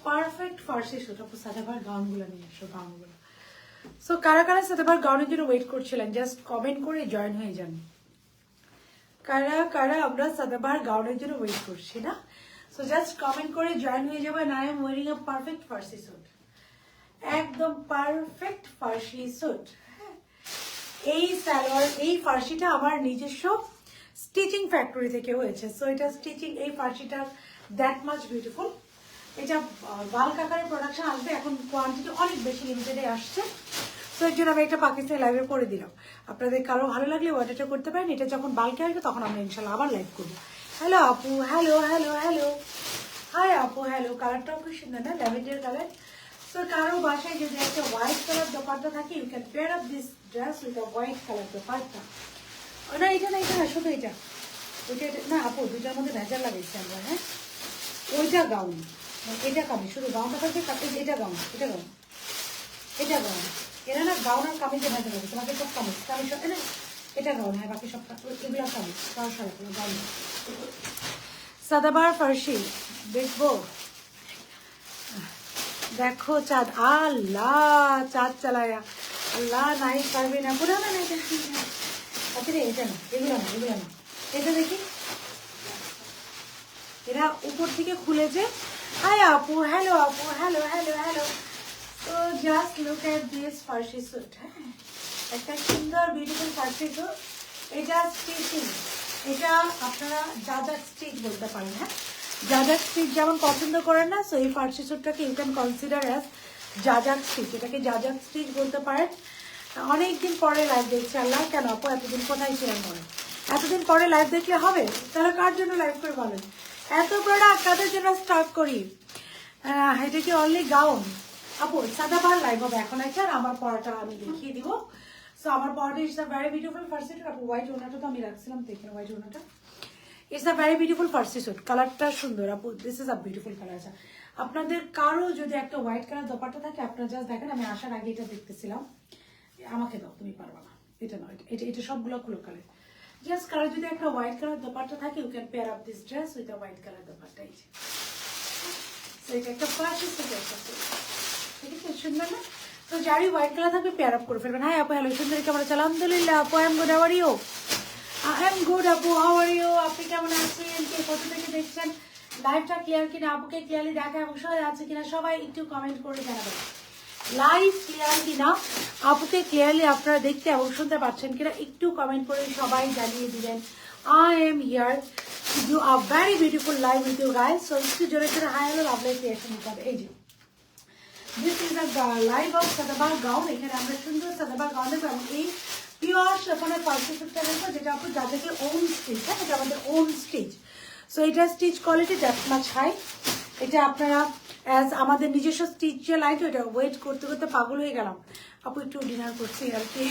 Perfect Farsi suit. আপু সাদাবার গাউনগুলো নিয়ে এসো, গাউনগুলো। সো কারা কারা সাদাবার গাউনের জন্য ওয়েট করছিলেন জাস্ট কমেন্ট করে জয়েন হয়ে যান। কারা কারা আমরা সাদাবার গাউনের জন্য ওয়েট করছি না, সো জাস্ট কমেন্ট করে জয়েন হয়ে যাবেন। I am wearing a perfect Farsi suit, একদম পারফেক্ট ফার্সি স্যুট। এই সালোয়ার, এই ফার্সিটা আমার নিজস্ব স্টিচিং ফ্যাক্টরি থেকে হয়েছে। সো এটা স্টিচিং, এই ফার্সিটা দ্যাট মাচ বিউটিফুল। এটা বাল্ক আকারে প্রোডাকশন আসবে, এখন কোয়ান্টিটি অনেক বেশি লিমিটেডে আসছে। তো এর জন্য আমি একটা পাকিস্তানি লাইভে করে দিলাম। আপনাদের কারো ভালো লাগলে অর্ডারটা করতে পারেন। এটা যখন বাল্কে আসবে তখন আমরা ইনশাল্লাহ আবার লাইভ করবো। হ্যালো আপু, হ্যালো হ্যালো হ্যালো, হাই আপু, হ্যালো। কালারটাও খুব সুন্দর না, ল্যাভেন্ডার কালার। তো কারো বাসায় যদি একটা হোয়াইট কালার দোপাট্টা থাকে, you can pair up this dress with a white colour dupatta. না এটা না, এটা না, শুধু এটা, ওইটা না আপু, দুটার মধ্যে ভেজাল লাগাইছি আমরা। হ্যাঁ, ওইটা গাউন, এটা কামিজ, শুধু গাউনটা থাকবে। এটা গাউন, এটা গাউন, এটা গাউন। এরা না গাউন আর কামিজে ভেজাল লাগে, তোমাকে সব কামিজ কামিজ এটা গাউন। হ্যাঁ, বাকি সব এগুলো কামিজ, কারো সারা গাউন। সাদাবার ফার্সি দেখবো, দেখো চাঁদ, আল্লাহ চাঁদ চালায়া, আল্লাহ নাই পারবে না পুরো না। আচ্ছা রে, এটা না, এগুলো না, এগুলো না, এটা দেখি। এরা উপর থেকে খুলেছে। হাই আপু, হ্যালো আপু, হ্যালো হ্যালো হ্যালো। তো just look at this Farsi suit. হ্যাঁ, একটা সুন্দর বিউটিফুল ফার্সি স্যুট। এটা স্টিচিং, এটা আপনারা জাজাক স্টিচ বলতে পারেন। হ্যাঁ, জাজাক স্টিচ যেমন পছন্দ করেন না, সো এই ফার্সি স্যুটটাকে ইউ ক্যান কনসিডার অ্যাজ জাজাক স্টিচ। এটাকে জাজাক স্টিচ বলতে পারেন। অনেকদিন পরে লাইভ দেখছি। আল্লাহ, কেন আপু এতদিন কোথায় ছিলেন বলেন? এতদিন পরে লাইভ দেখলে হবে? তাহলে কার জন্য লাইভ করে বলেন? এত প্রোডাক্ট কাদের জন্য স্টার্ট করি? এটা কি অনলি গাউন? আপু সাদাবার লাইভ হবে এখন। আছে আর আমার পড়াটা আমি দেখিয়ে দিব। সো আমার পড়াটা it's a very beautiful Farsi suit. আপু হোয়াইট ওনাটা তো আমি রাখছিলাম, দেখেন হোয়াইট ওনাটা। It's a very beautiful Farsi suit. কালারটা সুন্দর আপু, this is a beautiful colour. আছে আপনাদের কারো যদি একটা হোয়াইট কালার দোপাট্টা থাকে, আপনারা জাস্ট দেখেন। আমি আসার আগে এটা দেখতেছিলাম, আমাকে দাও, তুমি পারবা না, এটা নয়, এটা এটা সবগুলো খুলো কালার। জাস্ট কারো যদি একটা হোয়াইট কালার দোপাট্টা থাকে, you can pair up this dress with a white colour dupatta. এই যে এটা একটা ফার্সি স্যুট, একটা ঠিক আছে, সুন্দর না? তো যারই হোয়াইট কালার থাকবে পেয়ার আপ করে ফেলবেন। হাই আপু, হ্যালো সুন্দর, কেমন আছেন? আলহামদুলিল্লাহ আপু, I am good, how are you? I am good আপু, হাউ আর ইউ? আপনি কেমন আছেন? কে কোথা থেকে দেখছেন? লাইভটা ক্লিয়ার কিনা, আপুকে ক্লিয়ারলি দেখা এবং সবাই আছে কিনা, সবাই একটু কমেন্ট করে জানাবেন। লাইভ ক্লিয়ার কিনা, আপুকে ক্লিয়ারলি আপনারা দেখতে এবং শুনতে পাচ্ছেন কিনা, একটু কমেন্ট করে সবাই জানিয়ে দিবেন। I am here to do a very beautiful live with you guys. So একটু জোরে জোরে হাই হলো, লাভলি ক্রিয়েশন হবে। এই যে this is a live of Sadabahar gown. এখানে আমরা সুন্দর সাদাবার গাউন দেখবো এবং এই পিওর শিফনের ফার্সি স্যুটটা দেখবো, যেটা আপনি যাদেরকে ওন স্টিচ। হ্যাঁ, এটা আমাদের ওন স্টিচ। সো এটা stitch quality that much high. এটা আপনারা অ্যাজ আমাদের নিজস্ব স্টিচের লাইন, এটা ওয়েট করতে করতে পাগল হয়ে গেলাম। আপু একটু ডিনার করছি আর কি।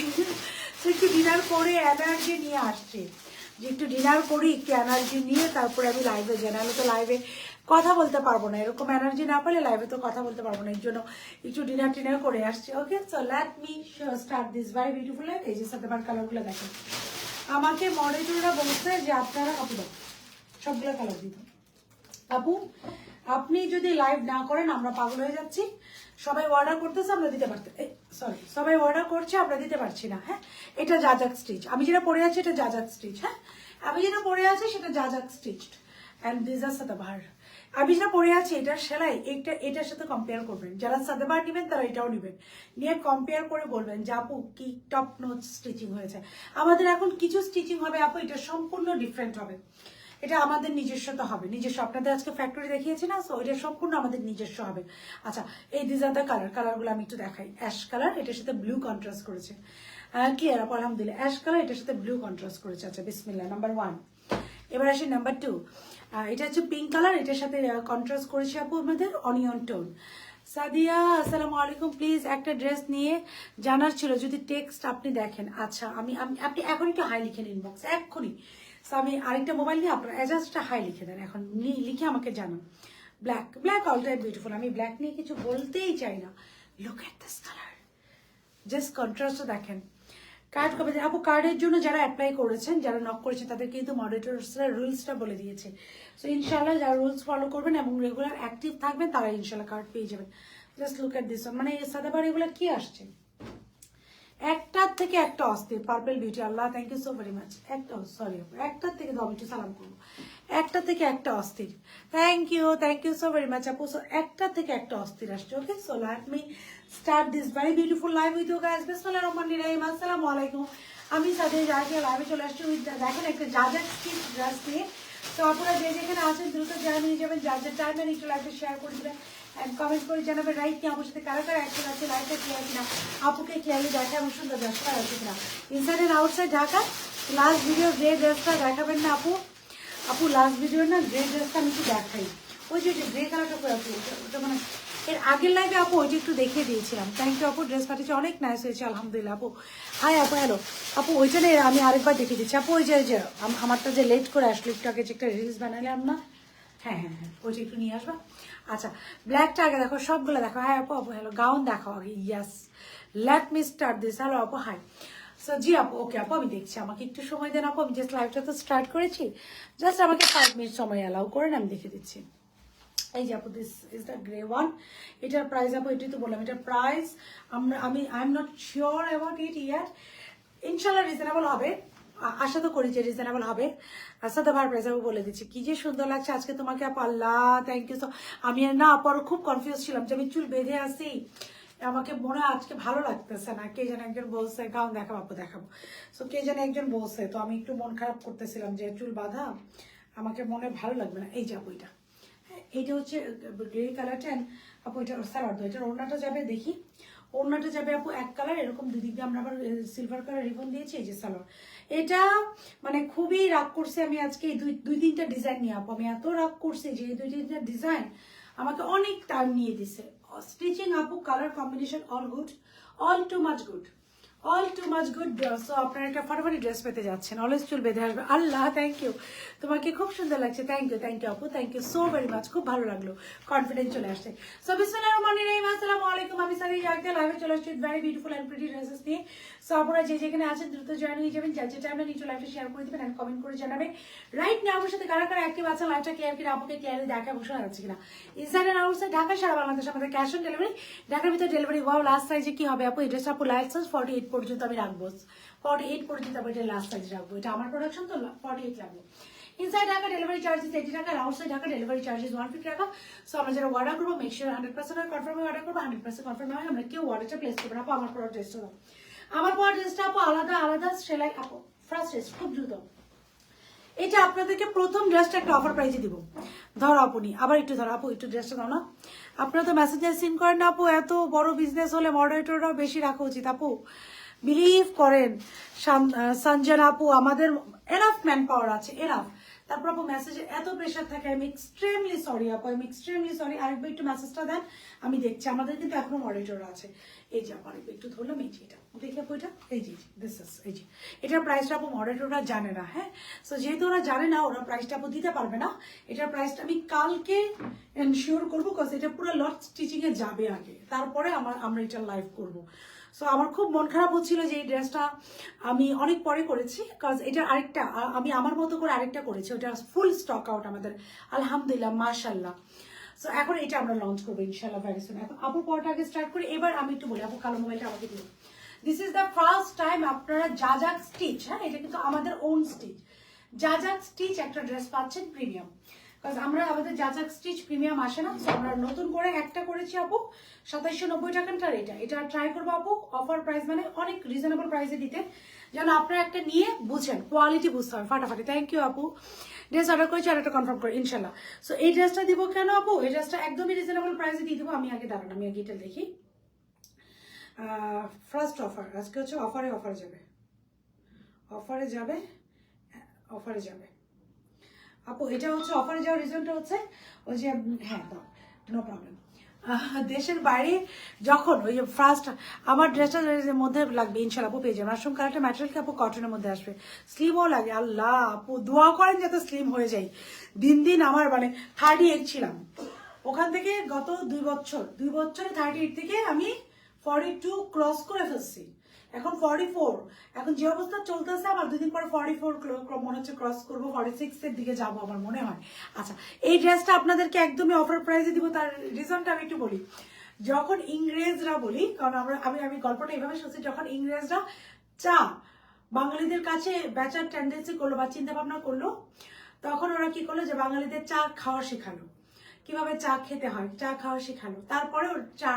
তো একটু ডিনার করে এনার্জি নিয়ে আসছি, যে একটু ডিনার করি, একটু এনার্জি নিয়ে তারপরে আমি লাইভে যাই। নাহলে তো লাইভে কথা বলতে পারবো না, এরকম এনার্জি না পেলে লাইভে তো কথা বলতে পারবো না। এর জন্য একটু ডিনার টিনার করে আসছি। Okay, so let me start this very beautiful live. এই যে সাদাবার কালারগুলো দেখেন। আমাকে মডারেটররা বলছে যে আপনারা আপু দাও সবগুলো কালার দিত। আপু আপনি যদি লাইভ না করেন আমরা পাগল হয়ে যাচ্ছি। সবাই অর্ডার করতেছে, আমরা দিতে পারতে, সরি সবাই অর্ডার করছে, আমরা দিতে পারছি না। হ্যাঁ, এটা জাজাক স্টিচ। আমি যেটা পরে আছি এটা জাজাক স্টিচ। হ্যাঁ, আমি যেটা পরে আছি সেটা জাজাক স্টিচড অ্যান্ড দিস আর সাদাবার। আমি যেটা পরে আছি এটার সেলাই এটা এটার সাথে কম্পেয়ার করবেন। যারা সাদাবার নেবেন তারা এটাও নেবেন, নিয়ে কম্পেয়ার করে বলবেন যে আপু কি টপ নোট স্টিচিং হয়েছে। আমাদের এখন কিছু স্টিচিং হবে আপু, এটা সম্পূর্ণ ডিফারেন্ট হবে। এটা আমাদের নিজস্বতা হবে, নিজস্ব। আপনাদের আজকে ফ্যাক্টরি দেখিয়েছি না, সো এটা সম্পূর্ণ আমাদের নিজস্ব হবে। আচ্ছা, এই দিস আর দ্য কালার। কালারগুলো আমি একটু দেখাই। অ্যাশ কালার, এটার সাথে ব্লু কন্ট্রাস্ট করেছে। ক্লিয়ার আপু, আলহামদুলিল্লাহ। অ্যাশ কালার, এটার সাথে ব্লু কন্ট্রাস্ট করেছে। আচ্ছা, বিসমিল্লাহ, নাম্বার 1। এবার আসি নাম্বার 2। এটা হচ্ছে পিঙ্ক কালার, এটার সাথে কন্ট্রাস্ট করেছে আপু আমাদের অনিয়ন টোন। সাদিয়া আসসালামু আলাইকুম, প্লিজ একটা ড্রেস নিয়ে জানার ছিল যদি টেক্সট আপনি দেখেন। আচ্ছা, আপনি এখন একটু হাই লিখেন ইনবক্স এক্ষুনি। আমি আরেকটা মোবাইল নিয়ে আপনার অ্যাডজাস্টটা হাই লিখে দেন, এখন লিখে আমাকে জানান। Black, black all time beautiful. আমি ব্ল্যাক নিয়ে কিছু বলতেই চাই না। Look at this colour, just কন্ট্রাস্টও দেখেন। কার্ড কবে আপু? কার্ডের জন্য যারা অ্যাপ্লাই করেছেন, যারা নক করেছেন, তাদের কিন্তু মডারেটরসরা রুলসটা বলে দিয়েছে। সো ইনশাল্লাহ যারা রুলস ফলো করবেন এবং রেগুলার অ্যাক্টিভ থাকবেন তারা ইনশাল্লাহ কার্ড পেয়ে যাবেন। জাস্ট লুক এট দিস, মানে সাদাবার এগুলো কি আসছে, একটার থেকে একটা অস্থির। পার্পল বিউটি, আল্লাহ thank you so very much. একটা সরি, একটার থেকে তো আমি একটু সালাম করবো, একটা থেকে একটা অস্থির। Thank you so very much আপু। সো একটা থেকে একটা অস্থির আসছে। Okay, so let me start this very beautiful live with you guys. বিসমিল্লাহির রহমানির রহিম। আসসালামু আলাইকুম। আমি সাথে যাকে লাইভে চলে আসছি উইথ দেখেন একটা জাজার স্টিচ ড্রেস নিয়ে। তো আপনারা যে যেখানে আছেন দ্রুত জয়েন নিয়ে যাবেন, জাজার টাইমে একটু লাইভে শেয়ার করে দেবেন এন্ড কমেন্ট করে জানাবেন রাইট কি আমার সাথে কারা কারা অ্যাকশন আছে, লাইভটা ক্লিয়ার কিনা, আপুকে ক্লিয়ারলি দেখা এবং সুন্দর দর্শক আছে কিনা, inside and outside Dhaka. Last video grey ড্রেসটা দেখাবেন না আপু? আপু লাস্ট ভিডিও না গ্রে ড্রেসটা আমি একটু দেখাই, ওই যে গ্রে কালারটা করে আপু, ওটা মানে এর আগের লাইভে আপু ওইটা একটু দেখিয়ে দিয়েছিলাম। থ্যাংক ইউ আপু, ড্রেস পাঠিয়েছে অনেক নাইস হয়েছে আলহামদুলিল্লাহ আপু। হাই আপু, হ্যালো আপু। ওইটা নিয়ে আমি আরেকবার দেখিয়ে দিচ্ছি আপু। ওই যে আমারটা যে লেট করে আসলো একটু আগে, যে একটা রিলস বানালাম না, হ্যাঁ হ্যাঁ হ্যাঁ, ওইটা একটু নিয়ে আসবা। আচ্ছা, ব্ল্যাকটা আগে দেখো, সবগুলো দেখো। হ্যাঁ আপু, আপু হ্যালো, গাউন দেখো আগে। Yes, let me start this. Hello আপু, হাই। সো জি আপু, ওকে আপু আমি দেখছি, আমাকে একটু সময় দেন আপু। আমি জাস্ট লাইভটা তো স্টার্ট করেছি, জাস্ট আমাকে 5 মিনিট সময় অ্যালাউ করেন, আমি দেখে দিচ্ছি। এই যে আপু, this is the grey one. এটার প্রাইস আপু, এটাই তো বললাম, এটার price I am not sure about it ইয়ার। ইনশাল্লাহ রিজনেবল হবে, আশা তো করি যে রিজনেবল হবে। সাদা ভার প্রাইস আপু বলে দিচ্ছি। কি যে সুন্দর লাগছে আজকে তোমাকে আপু, আল্লাহ থ্যাংক ইউ। সো আমি না আপু খুব কনফিউজ ছিলাম যে আমি চুল বেঁধে আসি, আমাকে মনে হয় আজকে ভালো লাগতেছে না। কে যেন একজন বলছে গাউন দেখাবো আপু, দেখাবো। সো কে যেন একজন বলছে, তো আমি একটু মন খারাপ করতেছিলাম যে চুল বাঁধা আমাকে মনে ভালো লাগবে না। এই যে আপু এটা, এইটা হচ্ছে গ্রে কালারটা। আপু এটা সালোয়ার দো, এটার ওড়নাটা যাবে দেখি, ওড়নাটা যাবে আপু এক কালার, এরকম দুদিক দিয়ে আমরা আবার সিলভার কালার রিবন দিয়েছি। এই যে সালোয়ার, এটা মানে খুবই রাগ করছে আমি আজকে এই দুই তিনটা ডিজাইন নিয়ে আপু। আমি এত রাগ করছি যে এই 2-3টা ডিজাইন আমাকে অনেক টাইম নিয়ে দিছে। স্টিচিং আপু, colour combination all good, all too much good, all too much good. So আপনারা একটা ফাটাফাটি ড্রেস পেতে যাচ্ছেন, অলওয়েজ চুল বেঁধে আসবে। আল্লাহ থ্যাংক ইউ, তোমাকে খুব সুন্দর লাগছে। থ্যাংক ইউ আপু, thank you so very much, খুব ভালো লাগলো, কনফিডেন্স চলে আসছে। সো বিসমিল্লাহির রহমানির রহিম। আসসালামু আলাইকুম। আমি সারি জাগতে লাইভে চলে আসছি very beautiful and pretty dresses নিয়ে। সো আপনারা যে যেখানে আছেন দ্রুত জয়েন হয়ে যাবেন, যার যে টাইমে নিচে লাইভটা শেয়ার করে দেবেন এন্ড কমেন্ট করে জানাবেন রাইট না আমার সাথে কারা কারা অ্যাক্টিভ আছেন, লাইভটা ক্লিয়ার কিনা, আপুকে ক্লিয়ারলি দেখা বসে আছে কিনা। ইনসাইড এন্ড আউটসাইড ঢাকা, সারা বাংলাদেশ আমাদের ক্যাশ অন ডেলিভারি, ঢাকার ভিতরে ডেলিভারি। ওয়াও, লাস্ট সাইজে কি হবে আপু? এই ড্রেসটা আপু লাইট সাইজ 48 পর্যন্ত আমি রাখবো, 48 পর্যন্ত আমি এটা লাস্ট সাইজ রাখবো। এটা আমার প্রোডাকশন তো 48 রাখবো। ইনসাইড ঢাকা ডেলিভারি চার্জেস 80 টাকা, আউটসাইড ঢাকা ডেলিভারি চার্জেস 150 টাকা। সো আমরা যারা অর্ডার করবো মেক শিওর 100% কনফার্ম অর্ডার করবো, 100% কনফার্ম হয় আমরা কেউ অর্ডারটা প্লেস করবো না আপু। আমার পড়ার ড্রেসটা দাও, আমার পড়ার ড্রেসটা আপু আলাদা আলাদা সেলাই আপু। ফার্স্ট ড্রেস খুব দ্রুত, এটা আপনাদেরকে প্রথম ড্রেসটা একটা অফার প্রাইজে দিব। ধরো আপনি আবার একটু ধরো আপু, একটু ড্রেসটা দাও না। আপনারা তো মেসেঞ্জার সিন করেন না আপু, এত বড় বিজনেস হলে মডারেটররাও বেশি রাখা উচিত আপু। বিলিভ করেন সঞ্জনা আপু, আমাদের এনাফ ম্যান পাওয়ার আছে, এনাফ। তারপর আপু মেসেজে এত প্রেশার থাকে, আমি এক্সট্রিমলি সরি আপু, আমি এক্সট্রিমলি সরি। আরেকবার একটু মেসেজটা দেন, আমি দেখছি। আমাদের কিন্তু এখনো মডারেটর আছে। এই যে আপু আরেকবার একটু ধরলাম, এই যে এটা দেখে আপু, এটা এই যে দিস ইজ, এই যে এটার প্রাইসটা আপু মডারেটররা জানে না। হ্যাঁ, সো যেহেতু ওরা জানে না, ওরা প্রাইসটা আপু দিতে পারবে না। এটার প্রাইসটা আমি কালকে এনশিওর করবো, কজ এটা পুরো লট স্টিচিং এ যাবে আগে, তারপরে আমরা এটা লাইভ করবো। সো আমার খুব মন খারাপ হচ্ছিল যে এই ড্রেসটা আমি অনেক পরে করেছি, কজ এটার আরেকটা আমি আমার মতো করে আরেকটা করেছি, ওটা ফুল স্টক আউট আমাদের আলহামদুলিল্লাহ মাশাল্লাহ। সো এখন এটা আমরা লঞ্চ করবো ইনশাল্লাহ ভেরি সুন। এখন আপু পরটা আগে স্টার্ট করি। এবার আমি একটু বলি আপু, কালো মোবাইলটা আমাকে দিন। This is the first time আপনারা জাজাক স্টিচ, হ্যাঁ এটা কিন্তু আমাদের ওন স্টিচ, জাজাক স্টিচ একটা ড্রেস পাচ্ছেন প্রিমিয়াম। কারণ আমরা আমাদের জাজাক স্টিচ প্রিমিয়াম আসে না, সো আমরা নতুন করে একটা করেছি আপু 2790 টাকার। এটা ট্রাই করবো আপু, অফার প্রাইস মানে অনেক রিজনেবল প্রাইসে দিতে, যেন আপনারা একটা নিয়ে বুঝেন, কোয়ালিটি বুঝতে হবে ফাটাফাটি। থ্যাংক ইউ আপু, ড্রেস অর্ডার করেছি, অর্ডারটা কনফার্ম করে ইনশাল্লাহ। সো এই ড্রেসটা দিব কেন আপু? এই ড্রেসটা একদমই রিজনেবল প্রাইসে দিয়ে দেবো। আমি আগে দাঁড়ান, আমি আগে এটা দেখি। ফার্স্ট অফার আজকে হচ্ছে অফারে যাবে, অফারে যাবে আপু। এটা হচ্ছে অফারে যাওয়ার রিজনটা হচ্ছে ওই যে, হ্যাঁ দাও, নো প্রবলেম। দেশের বাইরে যখন ওই যে ফার্স্ট আমার ড্রেসটার মধ্যে লাগবে ইনশাল্লাহ আপু, পেয়ে যাবেন। মাশরুম কালারটা ম্যাটেরিয়াল আপু কটনের মধ্যে আসবে, স্লিমও লাগে। আল্লাহ আপু দোয়া করেন যাতে স্লিম হয়ে যায়। দিন আমার মানে 38 ছিলাম, ওখান থেকে গত 2 বছরে 38 থেকে আমি 42 ক্রস করে ফেলছি। এখন 44, এখন যে অবস্থা চলতেছে আমার 2 দিন পরে 44 মনে হচ্ছে ক্রস করবো, 46 এর দিকে যাবো আমার মনে হয়। আচ্ছা, এই ড্রেসটা আপনাদেরকে একদমই অফার প্রাইসে দিব, তার রিজনটা আমি একটু বলি। যখন ইংরেজরা বলি, কারণ আমি গল্পটা এইভাবে শুনছি, যখন ইংরেজরা চা বাঙালিদের কাছে বেচার টেন্ডেন্সি করলো বা চিন্তা ভাবনা করলো, তখন ওরা কি করলো যে বাঙালিদের চা খাওয়া শেখালো, কিভাবে চা খেতে হয় চা খাওয়া শেখালো, তারপরে ওর চা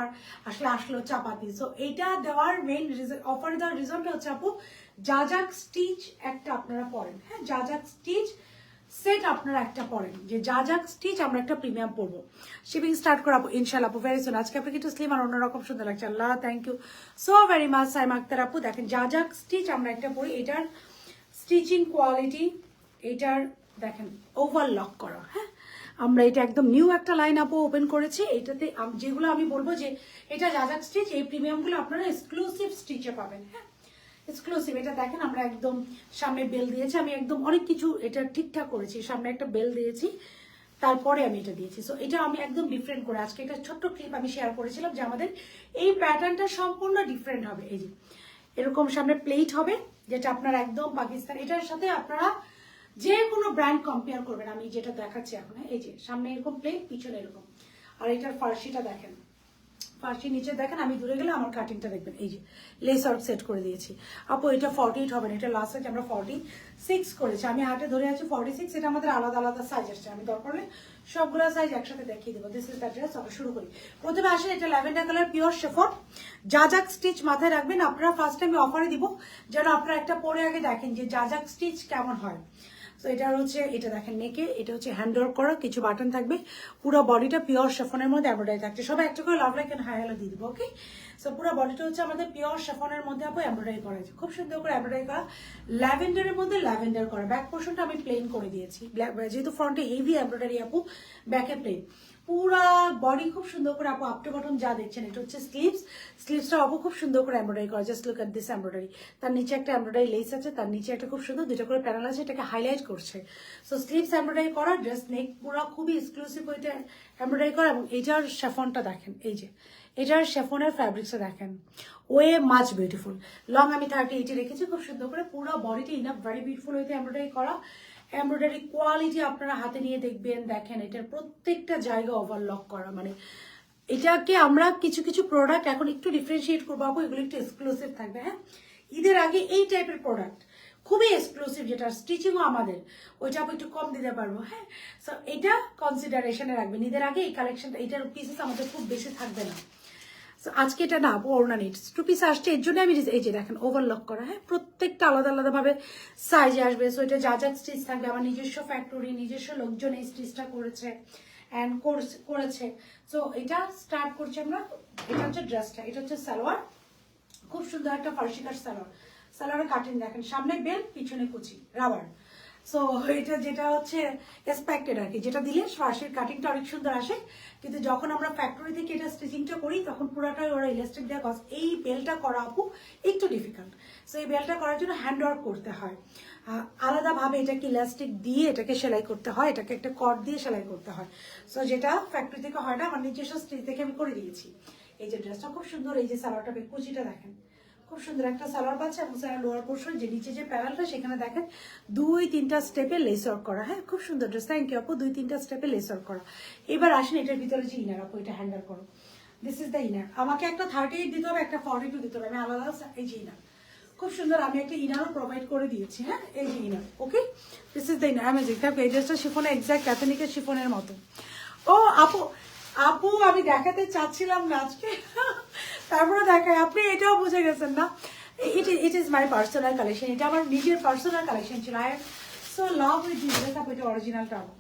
আসলো চাপাতি। সো এইটা দেওয়ার মেইন রিজন, অফার দেওয়ার রিজনটা হচ্ছে আপু জাজাক স্টিচ একটা আপনারা পড়েন, হ্যাঁ জাজাক স্টিচ সেট আপনারা একটা পড়েন, যে জাজাক স্টিচ আমরা একটা প্রিমিয়াম পড়বো। শিপিং স্টার্ট করাবো ইনশাল্লাহ আপু, ভেরি সুন। আজকে আপনাকে একটু স্লিম আর অন্যরকম সুন্দর লাগছে, আল্লাহ thank you so very much Saima Akhtar আপু। দেখেন জাজাক স্টিচ আমরা একটা পড়ি, এটার স্টিচিং কোয়ালিটি, এটার দেখেন ওভারলক করা, হ্যাঁ আমরা এটা একদম নিউ একটা লাইন আপু ওপেন করেছি। এটাতে যেগুলো আমি বলবো যে এটা জাজাক স্টিচ, এই প্রিমিয়ামগুলো আপনারা এক্সক্লুসিভ স্টিচে পাবেন, হ্যাঁ এক্সক্লুসিভ। এটা দেখেন আমরা একদম সামনে বেল দিয়েছি, আমি একদম অনেক কিছু এটা ঠিকঠাক করেছি, সামনে একটা বেল দিয়েছি, তারপরে আমি এটা দিয়েছি। সো এটা আমি একদম ডিফারেন্ট করে আজকে এটা ছোট্ট ক্লিপ আমি শেয়ার করেছিলাম যে আমাদের এই প্যাটার্নটা সম্পূর্ণ ডিফারেন্ট হবে। এই যে এরকম সামনে প্লেট হবে, যেটা আপনারা একদম পাকিস্তান, এটার সাথে আপনারা যে কোনো ব্র্যান্ড কম্পেয়ার করবেন। আমি যেটা দেখাচ্ছি এখন, এই যে সামনে এরকম প্লেট, পিছনে এরকম, আর এটার ফার্সিটা দেখেন, ফার্সি নিচে দেখেন, আমি দূরে গেলে আমার কাটিংটা দেখবেন, এই যে লেস আউট সেট করে দিয়েছি আপু। এটা 48 হবে না, এটা লাস্ট সাইজ আমরা 46 করেছি, আমি হাতে ধরে আছি 46। এটা আমাদের আলাদা আলাদা সাইজ আসছে, আমি দরকার হলে সবগুলো সাইজ একসাথে দেখিয়ে দেবো। This is the dress. আমরা শুরু করি। প্রথমে আসেন, এটা ল্যাভেন্ডার কালার পিওর শিফন, জাজাক স্টিচ মাথায় রাখবেন আপনারা। ফার্স্ট টাইম অফারে দিব, যেন আপনারা একটা পরে আগে দেখেন যে জাজাক স্টিচ কেমন হয়। তো এটা হচ্ছে, এটা দেখেন নেকে, এটা হচ্ছে হ্যান্ড ওয়ার্ক করা, কিছু বাটন থাকবে, পুরো বডিটা পিওর শিফনের মধ্যে এমব্রয়ডারি থাকছে। সবাই একটা করে love like and hi hello দিয়ে দেবো, ওকে। সো পুরো বডিটা হচ্ছে আমাদের পিওর শিফনের মধ্যে আপু এমব্রয়ডারি করা আছে, খুব সুন্দর করে এমব্রয়ডারি করা, ল্যাভেন্ডারের মধ্যে ল্যাভেন্ডার করা। ব্যাক পোর্শনটা আমি প্লেন করে দিয়েছি, যেহেতু ফ্রন্টে হেভি এমব্রয়ডারি আপু, ব্যাকে প্লেন। পুরা বডি খুব সুন্দর করে আপু আপ টু বটম যা দেখছেন, এটা হচ্ছে স্লিভসটা আপু খুব সুন্দর করে এমব্রয়ডারি করা। Just look at this embroidery. তার নিচে একটা এমব্রয়ডারি লেস আছে, তার নিচে একটা খুব সুন্দর দুটো করে প্যানেল আছে, এটাকে হাইলাইট করছে। সো স্লিভস এমব্রয়ডারি করা, ড্রেস নেক পুরা খুবই এক্সক্লুসিভ ওইটা এমব্রয়ডারি করা। এবং এটার শেফনটা দেখেন, এই যে এটার শেফনের ফ্যাব্রিক্সটা দেখেন, ওয়ে মাচ বিউটিফুল। লং আমি 38 রেখেছি, খুব সুন্দর করে পুরো বডিটা ইনাফ ভেরি বিউটিফুল ওইতে এমব্রয়ডারি করা। এমব্রয়ডারি কোয়ালিটি আপনারা হাতে নিয়ে দেখবেন, দেখেন এটার প্রত্যেকটা জায়গা ওভারলক করা। মানে এটাকে আমরা কিছু কিছু প্রোডাক্ট এখন একটু ডিফারেন্সিয়েট করবো আপু, এগুলো একটু এক্সক্লুসিভ থাকবে, হ্যাঁ ঈদের আগে এই টাইপের প্রোডাক্ট খুবই এক্সক্লুসিভ, যেটা স্টিচিংও আমাদের ওইটা আপু একটু কম দিতে পারবো, হ্যাঁ। সো এটা কনসিডারেশনে রাখবেন, ঈদের আগে এই কালেকশনটা, এটার পিসেস আমাদের খুব বেশি থাকবে না। আজকে এটা না ওড়না নিট 2 পিস আসছে, এর জন্য আমি এই যে দেখেন ওভারলক করা, হ্যাঁ প্রত্যেকটা আলাদা আলাদা ভাবে সাইজে আসবে। সো এটা জাজাক স্টিচ থাকবে, আমার নিজস্ব ফ্যাক্টরি, নিজস্ব লোকজন এই স্টিচটা করেছে অ্যান্ড করেছে। সো এটা স্টার্ট করছি আমরা। এটা হচ্ছে ড্রেসটা, এটা হচ্ছে সালোয়ার, খুব সুন্দর একটা ফার্সি কাট সালোয়ার। সালোয়ারের কাটিং দেখেন, সামনে বেল, পিছনে কুচি, রাবার। সো এটা যেটা হচ্ছে এক্সপেক্টেড আর কি, যেটা দিলে ফার্সির কাটিংটা অনেক সুন্দর আসে, কিন্তু যখন আমরা ফ্যাক্টরি থেকে এটা স্টিচিংটা করি তখন পুরোটাই ওরা ইলাস্টিক দেওয়া কস। এই বেলটা করা আপু একটু ডিফিকাল্ট। সো এই বেলটা করার জন্য হ্যান্ড ওয়ার্ক করতে হয়, আলাদাভাবে এটাকে ইলাস্টিক দিয়ে এটাকে সেলাই করতে হয়, এটাকে একটা কট দিয়ে সেলাই করতে হয়। সো যেটা ফ্যাক্টরি থেকে হয় না, আমার নিজস্ব স্টিচ থেকে আমি করে দিয়েছি। এই যে ড্রেসটা খুব সুন্দর, এই যে সালোয়ারটা কুচিটা দেখেন, খুব সুন্দর একটা সালোয়ার পাচ্ছে। এবং সালোয়ার লোয়ার পোর্শন যে নিচে যে প্যানেলটা, সেখানে দেখেন 2-3টা স্টেপে লেস ওয়ার্ক করা, হ্যাঁ খুব সুন্দর ড্রেস। থ্যাংক ইউ আপু, 2-3টা স্টেপে লেস ওয়ার্ক করা। এবার আসেন এটার ভিতরে যে ইনার আপু, এটা হ্যান্ডেল করো। This is the inner. আমাকে একটা 38 দিতে হবে, একটা 42 দিতে হবে, আমি আলাদা। এই যে ইনার খুব সুন্দর, আমি একটা ইনারও প্রোভাইড করে দিয়েছি, হ্যাঁ এই যে inner, okay. This is the inner amazing. এই ড্রেসটা শিফনে এক্সাক্ট ক্যাথলিকের শিফনের মতো। ও আপু আমি দেখাতে চাচ্ছিলাম না আজকে, তারপরে দেখায়, আপনি এটাও বুঝে গেছেন না। It is my personal collection, এটা আমার নিজের পার্সোনাল কালেকশন ছিল। I am so love with this dress আপু, এটা অরিজিনালটা আপু,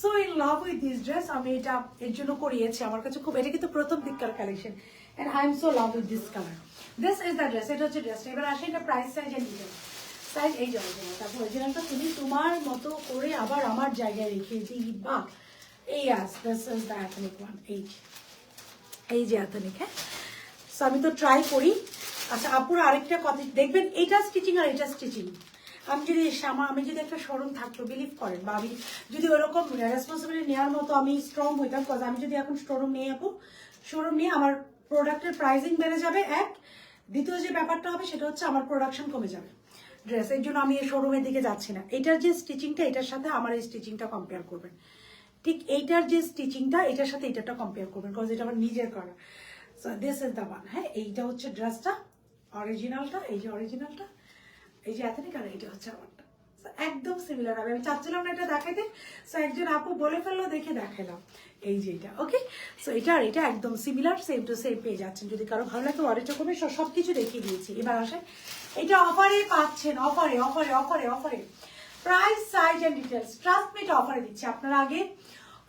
so in love with this dress. আমি এটা এর জন্য করিয়েছি, আমার কাছে খুব, এটা কিন্তু প্রথম দিককার collection, and I am so love with this colour. This is the dress, এটা হচ্ছে ড্রেসটা। এবার আসে এটা price size and detail. Size এই যে অরিজিনাল, তারপর অরিজিনালটা তুমি তোমার মতো করে আবার আমার জায়গায় রেখে দিই, বা এই as this is the ethnic one, এই যে এথনিক, হ্যাঁ। সো আমি তো ট্রাই করি। আচ্ছা আপুর আরেকটা কথা দেখবেন, এটা স্টিচিং আর এটা স্টিচিং, আমি যদি একটা শোরুম থাকতো, বিলিভ করেন, বা আমি যদি ওরকম রেসপন্সিবিলিটি নেওয়ার মতো আমি স্ট্রং হইতাম, বিকজ আমি যদি এখন শোরুম নিয়ে আমার প্রোডাক্টের প্রাইসিং বেড়ে যাবে, এক দ্বিতীয় যে ব্যাপারটা হবে সেটা হচ্ছে আমার প্রোডাকশন কমে যাবে ড্রেস, এর জন্য আমি এই শোরুমের দিকে যাচ্ছি না। এটার যে স্টিচিংটা এটার সাথে আমার এই স্টিচিংটা কম্পেয়ার করবেন, ঠিক এইটার যে স্টিচিংটা এটার সাথে এটাটা কম্পেয়ার করবেন, বিকজ এটা আমার নিজের করা। So this is the one. হ্যাঁ, এইটা হচ্ছে ড্রেসটা অরিজিনালটা, এই যে অরিজিনালটা, এই যে এথনিক, আর এইটা হচ্ছে আমারটা একদম সিমিলার হবে। আমি চাচ্ছিলাম না এটা দেখাইতে, সো একজন আপু বলে ফেললো দেখে দেখালাম এই যে এটা। ওকে, সো এটা আর এটা একদম সিমিলার, সেম টু সেম পেয়ে যাচ্ছেন। যদি কারো ভালো লাগে অর্ডারটা করবে, সবকিছু দেখিয়ে দিয়েছি। এবার আসে এটা অফারে পাচ্ছেন, অফারে অফারে অফারে অফারে price size and details. Trust me, এটা অফারে দিচ্ছি। আপনারা আগে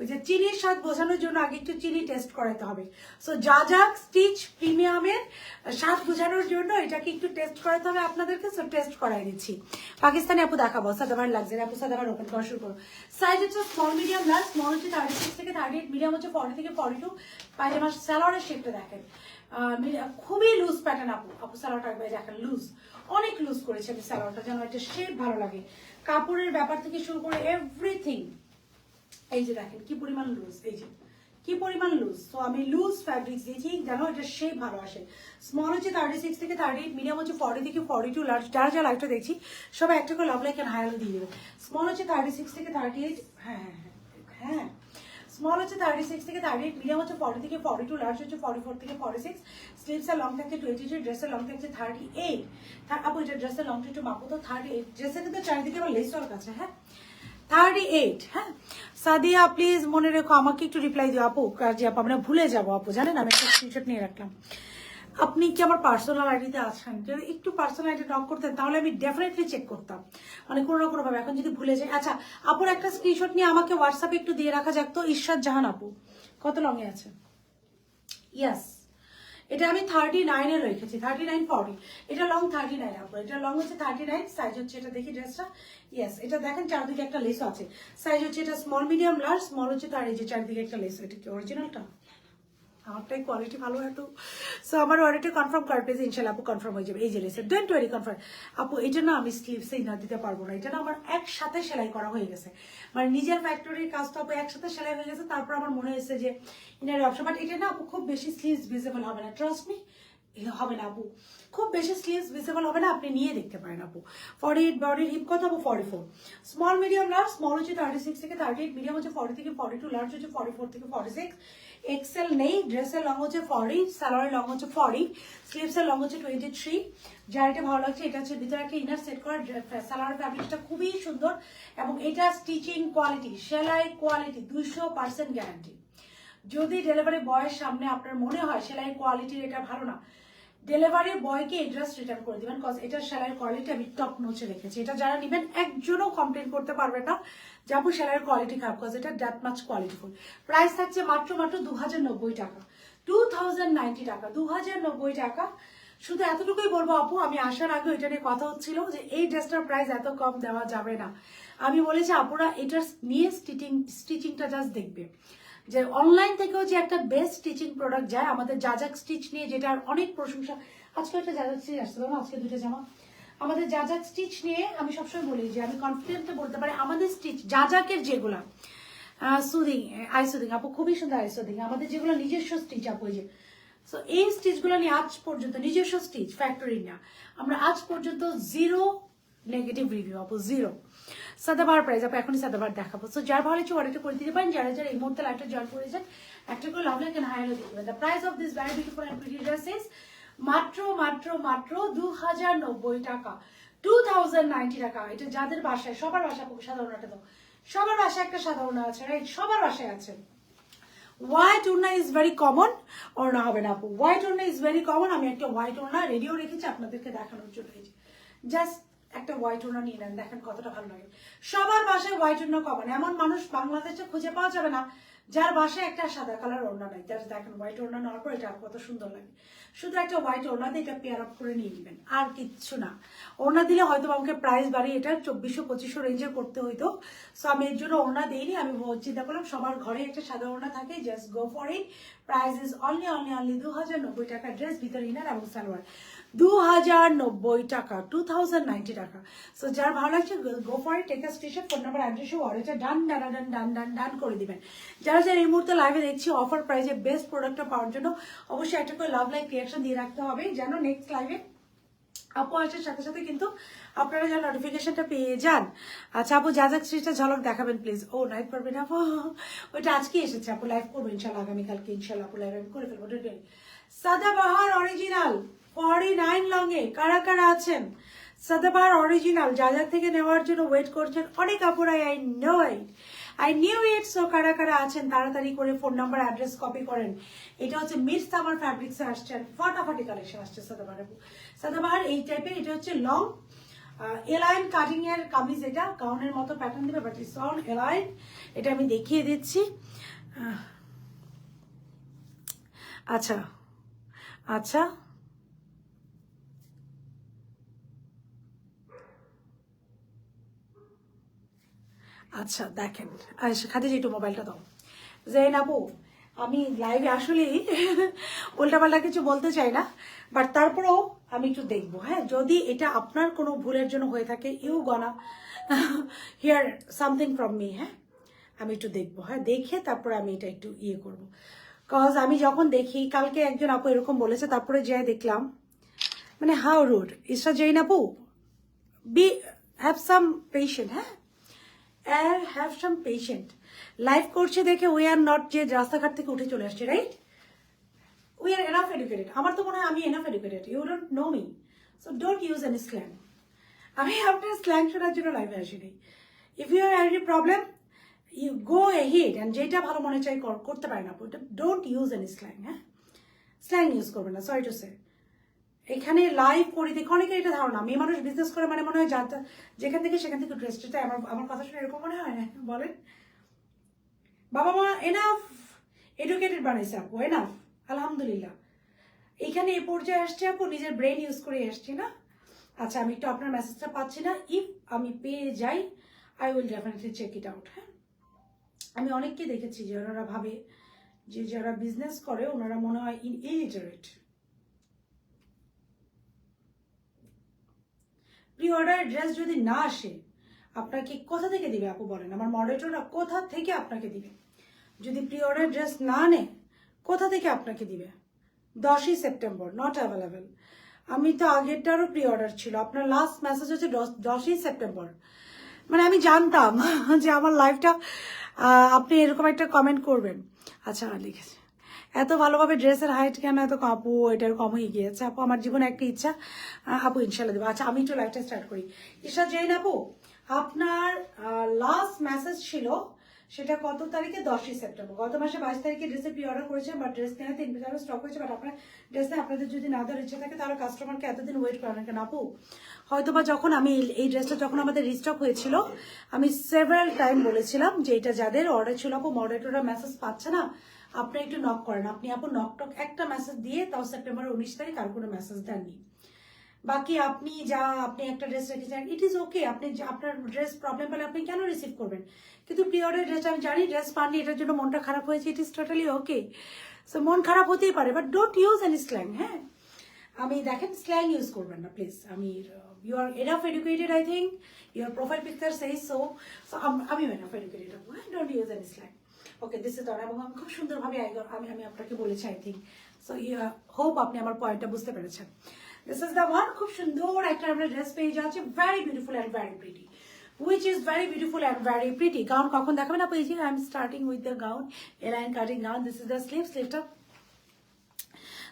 ওই যে চিনির স্বাদ বোঝানোর জন্য আগে একটু চিনি টেস্ট করাতে হবে। সো জাজাক স্টিচ প্রিমিয়ামের স্বাদ বোঝানোর জন্য এটাকে একটু টেস্ট করাতে হবে আপনাদেরকে। সো টেস্ট করাই দিচ্ছি। পাকিস্তানি আপু দেখাবো, সাদাবার লাগছে আপু, সাদাবার ওপেন করা শুরু করো। সাইজ হচ্ছে স্মল মিডিয়াম লার্জ। স্মল হচ্ছে 36 থেকে 38, মিডিয়াম হচ্ছে 40 থেকে 42। পায়জামার সালোয়ারের শেপটা দেখেন, খুবই লুজ প্যাটার্ন আপু। আপু সালোয়ারটা একবার দেখেন, লুজ, অনেক লুজ করেছে আমি সালোয়ারটা, যেন একটা শেপ ভালো লাগে। কাপড়ের ব্যাপার থেকে শুরু করে এভরিথিং, এই যে দেখেন কি পরিমাণ লুজ, এই যে কি পরিমাণ লুজ। তো আমি লুজ ফ্যাব্রিক্স দিয়েছি যেন এটা শেপ ভালো আসে। স্মল হচ্ছে 36 থেকে 38, মিডিয়াম হচ্ছে 40 থেকে 42, লার্জ যারা যা লাইভটা দেখছি সবাই একটা করে লাভ লাইক এন্ড হাই দিয়ে দেবে। স্মল হচ্ছে 36 থেকে 38, হ্যাঁ হ্যাঁ হ্যাঁ হ্যাঁ, স্মল হচ্ছে 36 থেকে 38, মিডিয়াম হচ্ছে 40 থেকে 42, লার্জ হচ্ছে 44 থেকে 46। স্লিভস এর লং থাকছে 23, ড্রেসের লং থাকছে 38। আপু এটা ড্রেসের লংটা একটু মাপো তো, 38। ড্রেসের কিন্তু চারিদিকে আবার লেস ওয়ার্ক আছে। হ্যাঁ 38। হ্যাঁ সাদিয়া প্লিজ মনে রেখো, আমাকে একটু রিপ্লাই দিও আপু, কাজ আপু আমরা ভুলে যাবো আপু, জানেন আমি একটা স্ক্রিনশট নিয়ে রাখলাম। আপনি কি আমার পার্সোনাল আইডিতে আছেন? যদি একটু পার্সোনাল আইডি নক করতেন তাহলে আমি ডেফিনেটলি চেক করতাম, মানে কোনো না কোনো ভাবে। এখন যদি ভুলে যাই, আচ্ছা আপুর একটা স্ক্রিনশট নিয়ে আমাকে হোয়াটসঅ্যাপে একটু দিয়ে রাখা যাক তো। ঈশ্বর জাহান আপু কত লং এ আছে? ইয়াস, এটা আমি 39 এ রেখেছি, 39 40। এটা লং 39 আপু, এটা লং হচ্ছে 39। সাইজ হচ্ছে এটা, দেখি ড্রেসটা, ইয়েস এটা দেখেন চারদিকে একটা লেস আছে। সাইজ হচ্ছে এটা স্মল মিডিয়াম লার্জ। স্মল হচ্ছে তার এই যে চারদিকে একটা লেস। এটা কি অরিজিনালটা? আমারটাই কোয়ালিটি ভালো একটু। সো আমার অর্ডারটা কনফার্ম করার প্লিজ, ইনশাল্লাহ আপু কনফার্ম হয়ে যাবে। এই যে লেসের ডোন্ট ওয়ারি কনফার্ম আপু। এটা না আমি স্লিভসেই না দিতে পারবো না, এটা না আমার একসাথে সেলাই করা হয়ে গেছে, মানে নিজের ফ্যাক্টরির কাজটা আপু একসাথে সেলাই হয়ে গেছে। তারপর আমার মনে হয়েছে যে ইনার অপশন, বাট এটা না আপু খুব বেশি স্লিভস ভিজিবল হবে না, ট্রাস্ট মি হবে না আপু, খুব বেশি স্লিভস ভিজিবল হবে না, আপনি নিয়ে দেখতে পারেন আপু। 48 বডির হিপ কত আপু? 44। Small medium large. স্মল হচ্ছে 36 থেকে 38, মিডিয়াম হচ্ছে 40 থেকে 42, লার্জ হচ্ছে 44 থেকে 46। এক্সেল নেই। ড্রেসের লং হচ্ছে 40, সালোয়ারের লং হচ্ছে 40, স্লিভসের লং হচ্ছে 23। যার এটা ভালো লাগছে, এটা হচ্ছে ভিতরে একটা ইনার সেট করা। সালোয়ার ফ্যাব্রিকটা খুবই সুন্দর এবং এটা স্টিচিং কোয়ালিটি, সেলাই কোয়ালিটি 200% গ্যারান্টি। যদি ডেলিভারি বয়ের সামনে আপনার মনে হয় সেলাই কোয়ালিটির এটা ভালো না, ডেলিভারি বয়কে এড্রেস রিটার্ন করে দিবেন, কজ এটার সেলাইয়ের কোয়ালিটি আমি টপ নোচে রেখেছি। এটা যারা নেবেন একজনও কমপ্লেন করতে পারবে না যাবো সেলাইয়ের কোয়ালিটি খারাপ, কজ এটা দ্যাট মাচ কোয়ালিটিফুল। প্রাইস থাকছে মাত্র 2090 টাকা, 2090 টাকা, 2090 টাকা। শুধু এতটুকুই বলবো আপু, আমি আসার আগে এটা নিয়ে কথা হচ্ছিল যে এই ড্রেসটার প্রাইস এত কম দেওয়া যাবে না। আমি বলেছি আপুরা এটার নিয়ে স্টিচিংটা জাস্ট দেখবে, যে অনলাইন থেকেও যে একটা বেস্ট স্টিচিং প্রোডাক্ট যায়। আমাদের জাজাক স্টিচ নিয়ে যেটার অনেক প্রশংসা, আজকে একটা জাজাক স্টিচ আসতে পারবো, আজকে দুটো জামা। আমাদের জাজাক স্টিচ নিয়ে আমি সবসময় বলি যে আমি কনফিডেন্টলি বলতে পারি আমাদের স্টিচ জাজাকের যেগুলা সুদিং, আই সুদিং আপু খুবই সুন্দর, আই সুদিং আমাদের যেগুলো নিজস্ব স্টিচ আপু, যে সো এই স্টিচগুলো নিয়ে আজ পর্যন্ত নিজস্ব স্টিচ ফ্যাক্টরি না, আমরা আজ পর্যন্ত জিরো নেগেটিভ রিভিউ আপু, জিরো। সাদাবার প্রাইস আপু এখনই সাদাবার দেখাবো। সো যার ভালো হচ্ছে অর্ডারটা করে দিতে পারেন। যারা যারা এই মুহূর্তে লাইভটা জয়েন করেছেন একটা করে love like and hi hello দিতে পারেন। The price of this very beautiful and pretty dress is মাত্র মাত্র মাত্র 2090 টাকা, 2090 টাকা। এটা যাদের বাসায়, সবার বাসায় সাধারণ একটা দাও, সবার বাসায় একটা সাধারণ আছে, রাইট? সবার বাসায় আছে। হোয়াইট ওড়না ইজ ভেরি কমন, ওড়না হবে না আপু, হোয়াইট ওড়না ইজ ভেরি কমন। আমি একটা হোয়াইট ওড়না রেডিও রেখেছি আপনাদেরকে দেখানোর জন্য, জাস্ট একটা হোয়াইট ওড়না নিয়ে নেন, দেখেন কতটা ভালো লাগে। সবার বাসায় হোয়াইট ওড়না কমন, এমন মানুষ বাংলাদেশে খুঁজে পাওয়া যাবে না যার বাসায় একটা সাদা কালার ওড়না নাই। জাস্ট দেখেন হোয়াইট ওড়না নেওয়ার পর এটা কত সুন্দর লাগে। শুধু একটা হোয়াইট ওড়না দিয়ে এটা পেয়ার আপ করে নিয়ে নেবেন, আর কিচ্ছু না। ওড়না দিলে হয়তো আমাকে প্রাইস বাড়িয়ে এটা 2400-2500 রেঞ্জের করতে হইতো। সো আমি এর জন্য ওড়না দিইনি। আমি চিন্তা করলাম সবার ঘরে একটা সাদা ওড়না থাকে, just go for it. Price is only 2090 টাকা। ড্রেস ভিতরে ইনার এবং সালোয়ার 2090 টাকা, 2090 টাকা। সো যার ভালো লাগছে go for it, take a screenshot, phone number, address ও অর্ডারটা ডান ডান ডান ডান ডান ডান করে দিবেন। যারা যারা এই মুহূর্তে লাইভে দেখছি অফার প্রাইসে বেস্ট প্রোডাক্টটা পাওয়ার জন্য অবশ্যই একটা করে লাভ লাইক রিয়াকশন দিয়ে রাখতে হবে, যেন নেক্সট লাইভে আপু আসার সাথে সাথে কিন্তু আপনারা যেন নোটিফিকেশনটা পেয়ে যান। আচ্ছা আপু যা যা সিরিজটা ঝলক দেখাবেন প্লিজ। ও লাইভ করবেন আপু? ওইটা আজকে এসেছে আপু, লাইভ করবো ইনশাল্লাহ আগামীকালকে, ইনশাল্লাহ আপু লাইভ আমি করে ফেলবো। সাদাবাহার অরিজিনাল 49 লংয়ে কারা কারা আছেন? সাদাবাহার অরিজিনাল যা যা থেকে নেওয়ার জন্য ওয়েট করছেন অনেক আপুরাই, আই নিউ ইট। সো কারা কারা আছেন তাড়াতাড়ি করে ফোন নাম্বার অ্যাড্রেস কপি করেন। এটা হচ্ছে মিড সামার ফ্যাব্রিক্স এ আসছে, ফাটাফাটি কালেকশন আসছে সাদাবাহার। সাদাবাহার এই টাইপের, এটা হচ্ছে লং এলাইন কাটিং এর কামিজ, এটা গাউনের মতো প্যাটার্ন দিবে বাট ইটস অন এলাইন। এটা আমি দেখিয়ে দিচ্ছি। আচ্ছা আচ্ছা আচ্ছা দেখেন, খাদিজা একটু মোবাইলটা দাও। জেন আপু আমি লাইভে আসলেই উল্টাপাল্টা কিছু বলতে চাই না, বাট তারপরেও আমি একটু দেখবো, হ্যাঁ যদি এটা আপনার কোনো ভুলের জন্য হয়ে থাকে, you gonna hear something from me, হ্যাঁ আমি একটু দেখবো, হ্যাঁ দেখে তারপরে আমি এটা একটু ইয়ে করবো। কজ আমি যখন দেখি, কালকে একজন আপু এরকম বলেছে, তারপরে যাই দেখলাম, মানে হাউ রুড। ইসরা জৈন আপু বি হ্যাভ সাম পেশেন্ট, হ্যাঁ হ্যাভ সাম পেশেন্ট। লাইভ করছে দেখে উই আর নট যে রাস্তাঘাট থেকে উঠে চলে আসছে, right? We are enough educated. আমার তো মনে হয় আমি enough educated, you don't know me, so don't use any slang. আমি আপনার স্ল্যাং শোনার জন্য লাইভে আসিনি। If you are any problem you go ahead, and যেটা ভালো মনে চাই করতে পারেন আপু, ডোন্ট ইউজ এনি স্ল্যাং, হ্যাঁ স্ল্যাং ইউজ করবেন না, সরি টু সে। এখানে লাইভ করি দেখে অনেকের এটা ধারণা মেয়ে মানুষ বিজনেস করে মানে মনে হয় যেখান থেকে সেখান থেকে ড্রেস টেটা, আমার কথা শুনে এরকম মনে হয় না? বলেন বাবা মা এনাফ এডুকেটেড বানাইছে আপু, এনাফ আলহামদুলিল্লাহ। এইখানে এই পর্যায়ে আসছে আপু নিজের ব্রেন ইউজ করে আসছে না। আচ্ছা আমি একটু আপনার মেসেজটা পাচ্ছি না, ইফ আমি পেয়ে যাই I will definitely check it out. হ্যাঁ আমি অনেককে দেখেছি যে ওনারা ভাবে যে যারা বিজনেস করে ওনারা মনে হয় ইলিটারেট। প্রি অর্ডার ড্রেস যদি না আসে আপনাকে কোথা থেকে দিবে আপু বলেন? আমার মডারেটররা কোথা থেকে আপনাকে দিবে? যদি প্রি অর্ডার ড্রেস না নেয় কোথা থেকে আপনাকে দিবে? 10ই সেপ্টেম্বর নট অ্যাভেলেবেল। আমি তো আগেরটারও প্রি অর্ডার ছিল, আপনার লাস্ট মেসেজ হচ্ছে 10ই সেপ্টেম্বর। মানে আমি জানতাম যে আমার লাইফটা আপনি এরকম একটা কমেন্ট করবেন। আচ্ছা লিখেছে এত ভালোভাবে ড্রেসের হাইট কেন এত আপু, এটার কম হয়ে গিয়েছে আপু, আমার জীবনে একটা ইচ্ছা আপু ইনশাল্লাহ দেবো। আচ্ছা আমি একটু লাইফটা স্টার্ট করি। ঈশা জৈন আপু আপনার লাস্ট মেসেজ ছিল সেটা কত তারিখে? 10ই সেপ্টেম্বর। গত মাসে 22 তারিখে ড্রেসের প্রি অর্ডার করেছেন, বাট ড্রেস নেওয়া 3 পিস স্টক হয়েছে, বাট আপনার ড্রেস নেই। আপনাদের যদি না দেওয়ার ইচ্ছা থাকে তাহলে কাস্টমারকে এতদিন ওয়েট করেন কেন আপু? হয়তোবা যখন আমি এই ড্রেসটা যখন আমাদের রিস্টক হয়েছিল আমি সেভারাল টাইম বলেছিলাম যে এটা যাদের অর্ডার ছিল আপু মডারেটররা মেসেজ পাচ্ছে না, আপনি একটু নক করেন। আপনি আপু নক টক একটা মেসেজ দিয়ে, তাও সেপ্টেম্বরের 19 তারিখ আর কোনো মেসেজ দেননি। বাকি আপনি একটা ড্রেস রেখেছেন, ইট ইজ ওকে। আপনি আপনার ড্রেস প্রবলেম পেলে আপনি কেন রিসিভ করবেন? কিন্তু প্রি অর্ডার ড্রেস আমি জানি ড্রেস পাননি, এটার জন্য মনটা খারাপ হয়েছে, it is totally okay. So মন খারাপ হতেই পারে, but don't use any slang. হ্যাঁ আমি দেখেন স্ল্যাং ইউজ করবেন না প্লিজ। আমি you are enough educated, I think your profile picture says so. আমি এনাফ এডুকেটেড আপু, হ্যাঁ don't use any slang. Okay this is all. এবং আমি খুব সুন্দরভাবে আমি আপনাকে বলেছি আই থিঙ্ক সো। হোপ আপনি আমার পয়েন্টটা বুঝতে পেরেছেন। This is the one. খুব সুন্দর একটা আমরা ড্রেস পেয়ে যাচ্ছে, very beautiful and very pretty, which is very beautiful and very pretty. Gown কখন দেখাবেন আপু? এই যে I am starting with the gown, align cutting gown. This is the sleeveটা।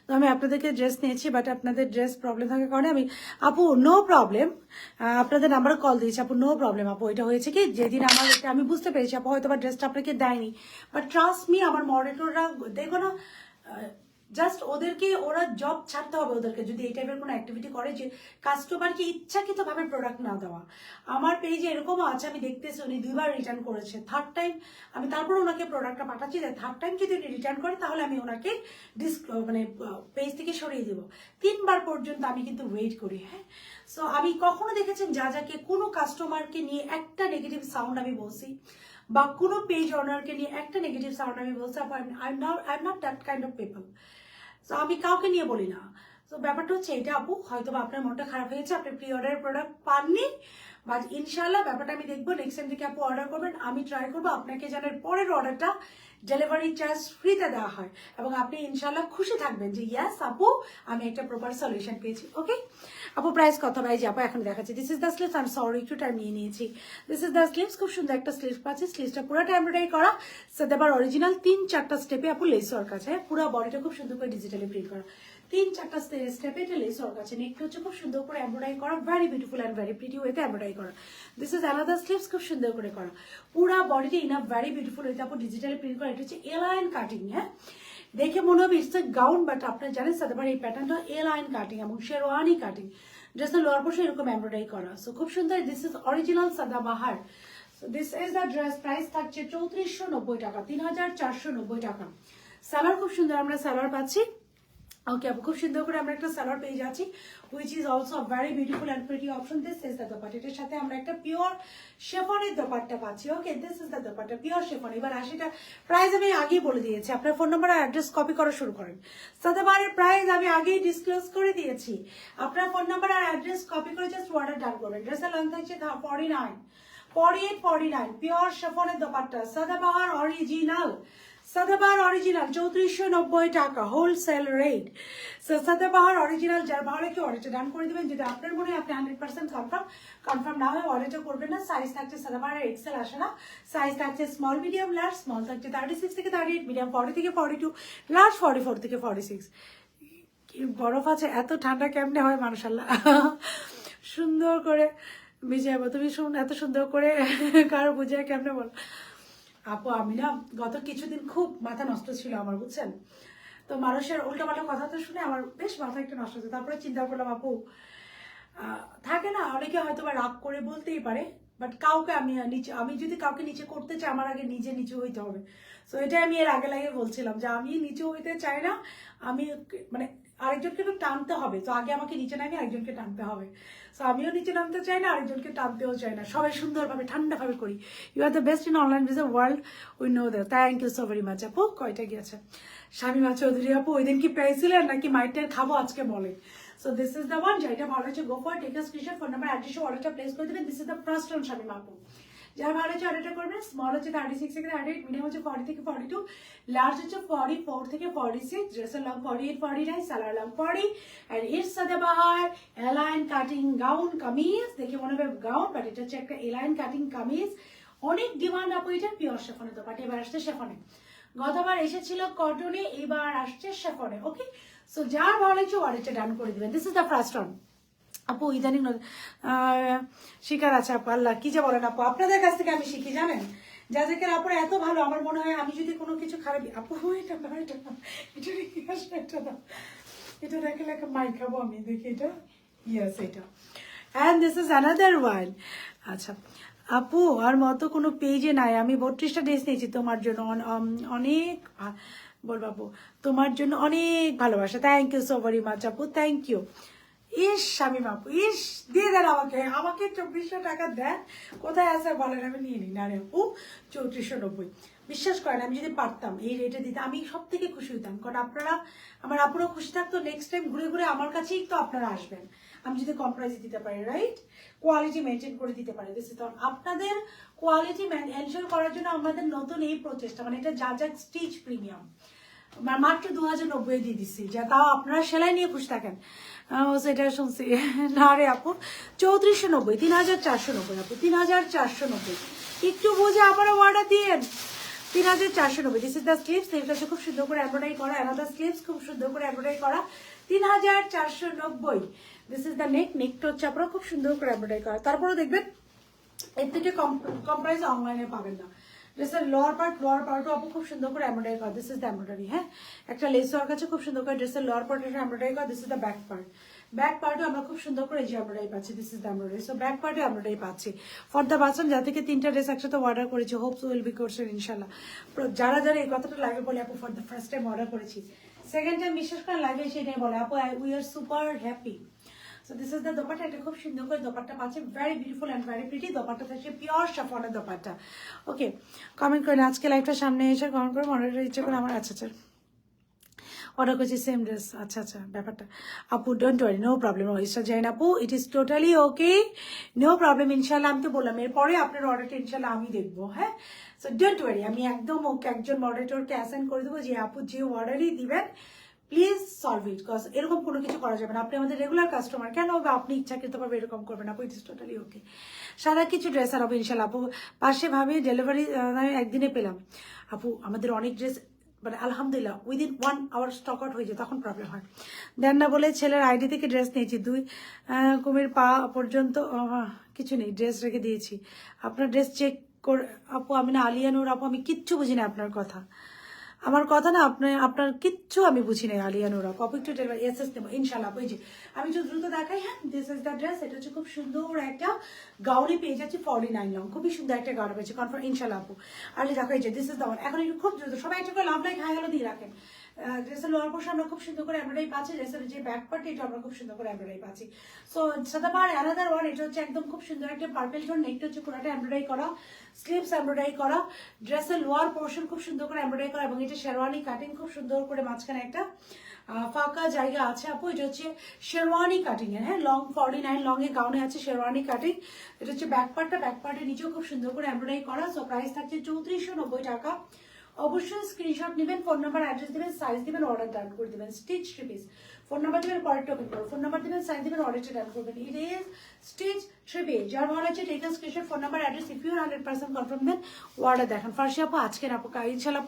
তো আমি আপনাদেরকে ড্রেস নিয়েছি, বাট আপনাদের ড্রেস প্রবলেম থাকার কারণে আমি আপু নো প্রবলেম, আপনাদের নাম্বারে কল দিয়েছি আপু, নো প্রবলেম আপু। এটা হয়েছে কি যেদিন আমার এটা আমি বুঝতে পেরেছি আপু হয়তো বা ড্রেসটা আপনাকে দেয়নি, বাট ট্রাস্ট মি আমার মডারেটররা দেখো না, জাস্ট ওদেরকে ওরা জব ছাড়তে হবে ওদেরকে যদি এই টাইপের কোনো অ্যাক্টিভিটি করে যে কাস্টমারকে ইচ্ছাকৃতভাবে প্রোডাক্ট না দেওয়া। আমার পেজে এরকমও আছে, আমি দেখতেছি উনি 2বার রিটার্ন করেছে, থার্ড টাইম আমি তারপর ওনাকে প্রোডাক্টটা পাঠাচ্ছি, থার্ড টাইম যদি উনি রিটার্ন করে তাহলে আমি ওনাকে মানে পেজ থেকে সরিয়ে দেবো। 3বার পর্যন্ত আমি কিন্তু ওয়েট করি। হ্যাঁ সো আমি কখনো দেখেছেন যাকে কোনো কাস্টমারকে নিয়ে একটা নেগেটিভ সাউন্ড আমি বলছি, বা কোনো পেজ অনারকে নিয়ে একটা নেগেটিভ সাউন্ড আমি বলছি, I am not that kind of people. So আমি কাউকে নিয়ে বলি না। তো তো ব্যাপারটা হচ্ছে এটা আপু, হয়তো আপনার মনটা খারাপ হয়েছে, আপনি প্রি অর্ডারের প্রোডাক্ট পাননি, বাট ইনশাল্লাহ ব্যাপারটা আমি দেখবো নেক্সট টাইম থেকে আপু অর্ডার করবেন, আমি ট্রাই করবো আপনাকে যেন পরের অর্ডারটা ডেলিভারি চার্জ ফ্রিতে দেওয়া হয়, এবং আপনি ইনশাল্লাহ খুশি থাকবেন যে ইয়াস আপু আমি একটা প্রপার সলিউশন পেয়েছি। ওকে আপু প্রাইস কত ভাই যে আপু এখন দেখাচ্ছি, দিস ইজ দ্য স্লিভস, আমি সরি একটু টাইম নিয়ে নিয়েছি, দিস ইজ দ্য স্লিভস, খুব সুন্দর একটা স্লিভস পাচ্ছি, স্লিভসটা পুরোটা এমব্রয়ডারি করা, সাথে আবার অরিজিনাল 3-4টা স্টেপে আপু লেস ওয়ার্ক আছে, পুরো বডিটা খুব সুন্দর করে ডিজিটালি প্রিন্ট করা, 3-4টা স্টেপে এটা লেস ওয়ার্ক আছে, নেকটা হচ্ছে খুব সুন্দর করে এমব্রয়ডারি করা, very beautiful and very pretty ওয়েতে এমব্রয়ডারি করা, দিস ইজ অ্যানাদার স্লিভস, খুব সুন্দর করে করা, পুরো বডিটা ইনাফ ভেরি বিউটিফুল ওয়েতে আপু ডিজিটালি প্রিন্ট করা, এটা হচ্ছে এলাইন কাটিং। হ্যাঁ দেখে মনে হবে ইটস এ গাউন, বাট আপনারা জানেন সাদাবার এই প্যাটার্নটা এলাইন কাটিং এবং শেরওয়ানি কাটিং, ড্রেসের লোয়ার পোর্শন এরকম এমব্রয়ডারি করা, সো খুব সুন্দর, this is original Sadabahar. So this is the dress, price থাকছে 3490 টাকা, 3490 টাকা। সালোয়ার খুব সুন্দর আমরা সালোয়ার পাচ্ছি, ওকে আপু খুব সুন্দর করে আমরা একটা সালোয়ার পেয়ে যাচ্ছি, which is also very beautiful and pretty option. This is the dupatta, এটার সাথে আমরা একটা পিওর শেফনের দোপাট্টা পাচ্ছি। ওকে this is the dupatta, pure chiffon. এবার আশিটা প্রাইস আমি আগেই বলে দিয়েছি, আপনার ফোন নাম্বার আর অ্যাড্রেস কপি করা শুরু করেন। সাদাবারের প্রাইস আমি আগেই ডিসক্লোজ করে দিয়েছি, আপনার ফোন নাম্বার আর অ্যাড্রেস কপি করে জাস্ট অর্ডার ডান করবেন। ড্রেসের লেন্থ থাকছে 49, 48, 49, pure শেফনের dupatta, Sadabahar original, Sadabahar original 3490 টাকা হোলসেল রেট। সাদাবাহার অরিজিনাল যার ভালো লাগে অর্ডারটা ডান করে দিবেন, যেটা আপনার মনে হয় আপনি 100% কনফার্ম না হয়ে অর্ডারটা করবেন না। সাইজ থাকছে সাদাবাহারের এক্সেল আসে না, সাইজ থাকছে স্মল মিডিয়াম লার্জ, স্মল থাকছে 36 থেকে 38, মিডিয়াম 40 থেকে 42, লার্জ 44 থেকে 46। বরফ আছে, এত ঠান্ডা কেমনে হয় মাশাআল্লাহ, সুন্দর করে ভিজাবো, তুমি এত সুন্দর করে কারো বুঝায় কেমনে বল আপু। আমি না গত কিছুদিন খুব মাথা নষ্ট ছিল আমার, বুঝছেন, তো মানুষের উল্টাপাল্টা কথা তো শুনে আমার বেশ মাথা একটু নষ্ট হচ্ছে। তারপরে চিন্তা করলাম আপু থাকে না অনেকে হয়তো বা রাগ করে বলতেই পারে, বাট কাউকে আমি যদি কাউকে নিচে করতে চাই আমার আগে নিজে নিচু হইতে হবে। সো এটা আমি এর আগে বলছিলাম যে আমি নিচু হইতে চাই না, আমি মানে আরেকজনকে একটু টানতে হবে, তো আগে আমাকে নিচে নামিয়ে আরেকজনকে টানতে হবে। সো আমিও নিচে নামতে চাই না, আরেকজনকে টানতেও চাই না, সবাই সুন্দরভাবে ঠান্ডাভাবে করি। You are the best in online business world, we know that, thank you so very much আপু। কয়টা গিয়েছে শামিমা চৌধুরী আপু, ওই দিন কি পেয়েছিলেন নাকি মাইটের খাবো আজকে বলেন। So this is the one, যেটা ভালো হচ্ছে go for, take a screenshot, phone number address অর্ডারটা প্লেস করে দেবেন। This is the first one Shamima আপু, যারা ভালো হচ্ছে অর্ডারটা করবেন। স্মল হচ্ছে 36 থেকে 38, মিডিয়াম হচ্ছে 40 থেকে 42, লার্জ হচ্ছে 44 থেকে 46, ড্রেসের long 48, 49, salwar long 40, and it's Sadabahar A line cutting gown kameez. দেখে মনে হবে গাউন, বাট এটা হচ্ছে একটা এলাইন কাটিং কামিজ, অনেক ডিমান্ড আপু এটা, পিওর শেফনে তো, বাট এবার আসছে শেফনে, গতবার এসেছিল কটনে, এবার আসছে শেফনে। ওকে সো যার ভালো হচ্ছে অর্ডারটা ডান করে দিবেন। This is the first one আপু। ইদানিং শিকার আছে আপু, আল্লাহ কি যে বলেন আপু, আপনাদের কাছ থেকে আমি শিখি জানেন, যাদেরকে আপুরা এত ভালো, আমার মনে হয় আমি যদি কোনো কিছু খারাপ আপু এটা এটা দেখে লেখা মাই খাবো আমি, দেখি এটা ইয়েস এটা, and this is another one. আচ্ছা আপু আর মতো কোনো পেজে নাই, আমি 32টা ড্রেস নিয়েছি তোমার জন্য, অনেক বলবো আপু তোমার জন্য অনেক ভালোবাসা, thank you so very much আপু, থ্যাংক ইউ। ইস শামিমা আপু, ইস দিয়ে দেন আমাকে 2400 টাকা দেন, কোথায় আছে বলেন, আমি নিয়ে নিই না রে আপু। 3490, বিশ্বাস করেন আমি যদি পারতাম এই রেটে দিতে আমি সব থেকে খুশি হইতাম, কারণ আপনারা আমার আপুরও খুশি থাকতো, নেক্সট টাইম ঘুরে ঘুরে আমার কাছেই তো আপনারা আসবেন, আমি যদি কম প্রাইসে দিতে পারি, রাইট, কোয়ালিটি মেনটেন করে দিতে পারি। দিস ইজ আপনাদের কোয়ালিটি এনশিওর করার জন্য আমাদের নতুন এই প্রচেষ্টা, মানে এটা যা স্টিচ প্রিমিয়াম মাত্র 2090 দিয়ে দিচ্ছি, যা তাও আপনারা সেলাই নিয়ে খুশি থাকেন। সেটা শুনছি না রে আপু, 3490, 3490 আপু, 3490, একটু বুঝে আবার অর্ডার দিয়েন। 3490, দিস ইজ দ্য স্লিভস, স্লিভটা খুব সুন্দর করে এমব্রয়ডারি করা, অ্যানাদার স্লিভস খুব সুন্দর করে এমব্রয়ডারি করা, 3490। দিস ইজ দ্য নেক, নেকটা হচ্ছে আপনারা খুব সুন্দর করে এমব্রয়ডারি করা। তারপরে দেখবেন এর থেকে কম প্রাইসে অনলাইনে পাবেন না। ড্রেসের লোয়ার পার্টও আপু খুব সুন্দর করে এমব্রয়ডারি করা, দিস ইজ দ্য এমব্রয়ডারি। হ্যাঁ একটা লেস ওয়ার্ক আছে খুব সুন্দর করে, ড্রেসের লোয়ার পার্ট এমব্রয়ডারি করা, দিস ইজ দ্য ব্যাক পার্টও আমরা খুব সুন্দর করে যে এমব্রয়ডারি পাচ্ছি, this is the embroidery. So back পার্টও এমব্রয়ডারি পাচ্ছি ফর দ্য বাচ্চান, যা থেকে 3টা ড্রেস একসাথে অর্ডার করেছি, হোপস উইল বি করছেন ইনশাল্লাহ। যারা এই কথাটা লাইভে বলে আপু for the first time order করেছি, সেকেন্ড টাইম বিশ্বাস করেন লাইভে সেটাই বলে আপু we are super happy. So this is the dupatta, এটা খুব সুন্দর করে দোপাট্টা পাচ্ছে, very beautiful and very pretty. Dupatta থাকছে পিওর শিফনের দোপাট্টা। ওকে কমেন্ট করেন, আজকে লাইভটা সামনে এসে কমেন্ট করে মনে ইচ্ছে করে আমার, আচ্ছা অর্ডার করছি সেম ড্রেস। আচ্ছা আচ্ছা, ব্যাপারটা আপু don't worry, no problem Isra Zain আপু, it is totally okay, no problem. ইনশাল্লাহ আমি তো বললাম এরপরে আপনার অর্ডারটা ইনশাল্লাহ আমি দেখবো, হ্যাঁ। সো ডোন্ট ওয়ারি, আমি একদম ওকে একজন মডারেটরকে অ্যাসাইন করে দেবো যে আপু যে অর্ডারই দিবেন প্লিজ সলভ ইট, কজ এরকম কোনো কিছু করা যাবে না। আপনি আমাদের রেগুলার কাস্টমার, কেন হবে আপনি ইচ্ছাকৃতভাবে এরকম করবেন আপু? ইট ইস টোটালি ওকে। সারা কিছু ড্রেস আর হবে ইনশাল্লাহ আপু। পাশে ভাবে ডেলিভারি একদিনে পেলাম আপু, আমাদের অনেক ড্রেস মানে আলহামদুলিল্লাহ উইদিন 1 আওয়ার স্টক আউট হয়ে যায়, তখন প্রবলেম হয়। দেন না বলে ছেলের আইডি থেকে ড্রেস নিয়েছি, 2 কুমির পা পর্যন্ত কিছু নেই, ড্রেস রেখে দিয়েছি। আপনার ড্রেস চেক করে আপু, আমি না আলিয়া নূর আপু, আমি কিচ্ছু বুঝি না আপনার কথা, আমার কথা না আপনার কিচ্ছু আমি বুঝি নাই আলিয়া নূর আপু। একটু এসএস নেবো ইনশাল্লাহ। ওই যে আমি একটু দ্রুত দেখাই, হ্যাঁ দিস ইজ দ্য ড্রেস। এটা হচ্ছে খুব সুন্দর একটা গাউনি পেয়ে যাচ্ছে 49 লং, খুবই সুন্দর একটা গাউনি পেয়েছে কনফার্ম ইনশাল্লাহ আপু। আর দেখো এই যে দিস ইজ দ্য ওয়ান। এখন একটু খুব দ্রুত সবাই একটা করে লাভ লাইক হাই হ্যালো দিয়ে রাখেন। ড্রেসের লোয়ার পোর্শন আমরা খুব সুন্দর করে এমব্রয়ডারি পাচ্ছি, ড্রেসের যে ব্যাক পার্ট এটা আমরা খুব সুন্দর করে এমব্রয়ডারি পাচ্ছি। সো সাদাবার অ্যানাদার ওয়ান, এটা হচ্ছে একদম খুব সুন্দর একটা পার্পল টোন, নেকটা হচ্ছে পুরোটা এমব্রয়ডারি করা, স্লিভস এমব্রয়ডারি করা, ড্রেসের লোয়ার পোর্শন খুব সুন্দর করে এমব্রয়ডারি করা, এবং এটা শেরওয়ানি কাটিং খুব সুন্দর করে মাঝখানে একটা ফাঁকা জায়গা আছে আপু। এটা হচ্ছে শেরওয়ানি কাটিং এর, হ্যাঁ লং 49 লং এ গাউনে আছে শেরওয়ানি কাটিং। এটা হচ্ছে ব্যাক পার্টটা, ব্যাক পার্টের নিচেও খুব সুন্দর করে এমব্রয়ডারি করা। সো প্রাইস থাকছে 3490 টাকা। অবশ্যই স্ক্রিনশট নেবেন, ফোন নাম্বার অ্যাড্রেস দিবেন, সাইজ দিবেন, অর্ডার ডান করে দিবেন। স্টিচ 3 পিস, ফোন নাম্বার দিবেন, পরেরটা ওপেন করো, ফোন নাম্বার দিবেন, সাইজ দিবেন, অর্ডারটা ডান করবেন। It is stitch 3 piece. যার ভালো আছে take screenshot, phone number address, if you 100% confirm then order দেখান। ফার্স্ট আপু আজকে আপু ইনশাআল্লাহ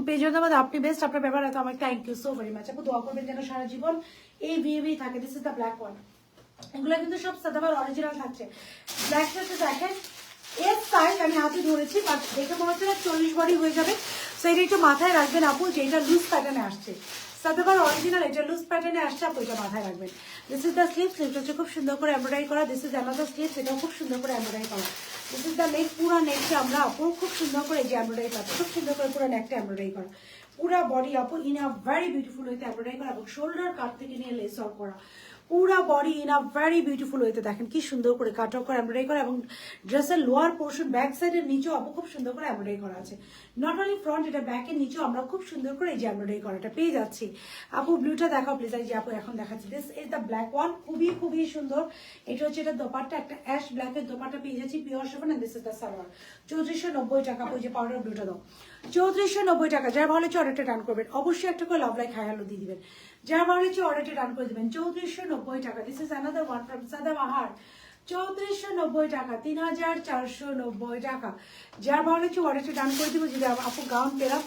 পেজ ধন্যবাদ, আপনি বেস্ট, আপনার ব্যাপার এত আমার thank you so very much আপু। দোয়া করবেন যেন সারা জীবন এই বিহেভিয়ারই থাকে। This is the black one. এগুলো কিন্তু সব সাদাবার অরিজিনাল থাকছে। ব্ল্যাক সাথে দেখেন এর সাইজ আমি হাতে ধরেছি, বাট দেখে মনে হচ্ছে না 40 বডি হয়ে যাবে। সো এটা একটু মাথায় রাখবেন আপু যে এটা লুজ প্যাটার্নে আসছে, সাদাবার অরিজিনাল এটা লুজ প্যাটার্নে আসছে আপু, এটা মাথায় রাখবেন। দিস ইজ দ্য স্লিভ, স্লিভটা হচ্ছে খুব সুন্দর করে এমব্রয়ডারি করা। দিস ইজ অ্যানাদার স্লিভ, এটাও খুব সুন্দর করে এমব্রয়ডারি করা। দিস ইজ দ্য নেক, পুরো নেকটা আমরা আপু খুব সুন্দর করে যে এমব্রয়ডারি পাচ্ছি, খুব সুন্দর করে পুরো নেকটা এমব্রয়ডারি করা, পুরা বডি আপু ইন আ ভেরি বিউটিফুল হইতে এমব্রয়ডারি করা, এবং শোল্ডার কাট থেকে নিয়ে লেস ওয়ার্ক করা, পুরা body in a very beautiful হইতে দেখেন কি সুন্দর করে কাট অফ করে এমব্রয়ডারি করা, এবং ড্রেসের লোয়ার পোর্শন ব্যাক সাইডের নিচেও আপু খুব সুন্দর করে এমব্রয়ডারি করা আছে। নট অনলি ফ্রন্ট, এটা ব্যাকের নিচেও আমরা খুব সুন্দর করে এই যে এমব্রয়ডারি করাটা পেয়ে যাচ্ছি। আপু ব্লুটা দেখাও প্লিজ, এই যে আপু এখন দেখাচ্ছি। This is the black one, খুবই খুবই সুন্দর। এটা হচ্ছে এটা দোপাট্টা, একটা অ্যাশ ব্ল্যাকের দোপাট্টা পেয়ে যাচ্ছি pure chiffon, and this is the salwar. 3490 টাকা আপু, যে পাউডার ব্লুটা দাও 3490 টাকা। যারা ভালো হচ্ছে অর্ডারটা ডান করবেন, অবশ্যই একটা করে লাভ লাইক হাই হ্যালো দিয়ে দিবেন। যারা ভালো হচ্ছে অর্ডারটা ডান করে দিবেন 3490 টাকা। This is another one from Sadabahar, 3490 টাকা, 3490 টাকা। যার ভালো হচ্ছে অর্ডারটা ডান করে দিব। যদি আপু গাউন পেলাম,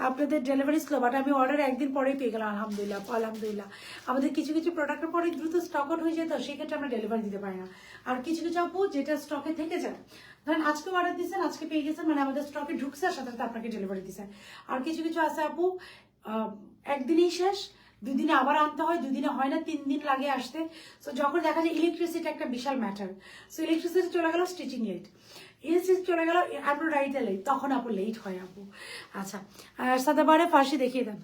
আপনাদের ডেলিভারি স্লো, বাট আমি অর্ডার একদিন পরেই পেয়ে গেলাম আলহামদুলিল্লাহ আলহামদুলিল্লাহ। আমাদের কিছু কিছু প্রোডাক্টের পরে দ্রুত স্টক আউট হয়ে যায়, তো সেক্ষেত্রে আমরা ডেলিভারি দিতে পারি না। আর কিছু কিছু আপু যেটা স্টকে থেকে যায়, ধরেন আজকে অর্ডার দিচ্ছেন, আজকে পেয়ে গেছেন, মানে আমাদের স্টকে ঢুকছে আর সাথে সাথে আপনাকে ডেলিভারি দিচ্ছেন। আর কিছু কিছু আছে আপু একদিনই শেষ, 2 দিনে আবার আনতে হয়, 2 দিনে হয় না, 3 দিন লাগে আসতে। সো যখন দেখা যায় ইলেকট্রিসিটি একটা বিশাল ম্যাটার, সো ইলেকট্রিসিটি চলে গেল, স্টিচিং লেট, ইলেকট্রিসিটি চলে গেল, এমব্রয়ডারিটা লেট, তখন আপু লেট হয় আপু। আচ্ছা সাদাবারে ফার্সি দেখিয়ে দেন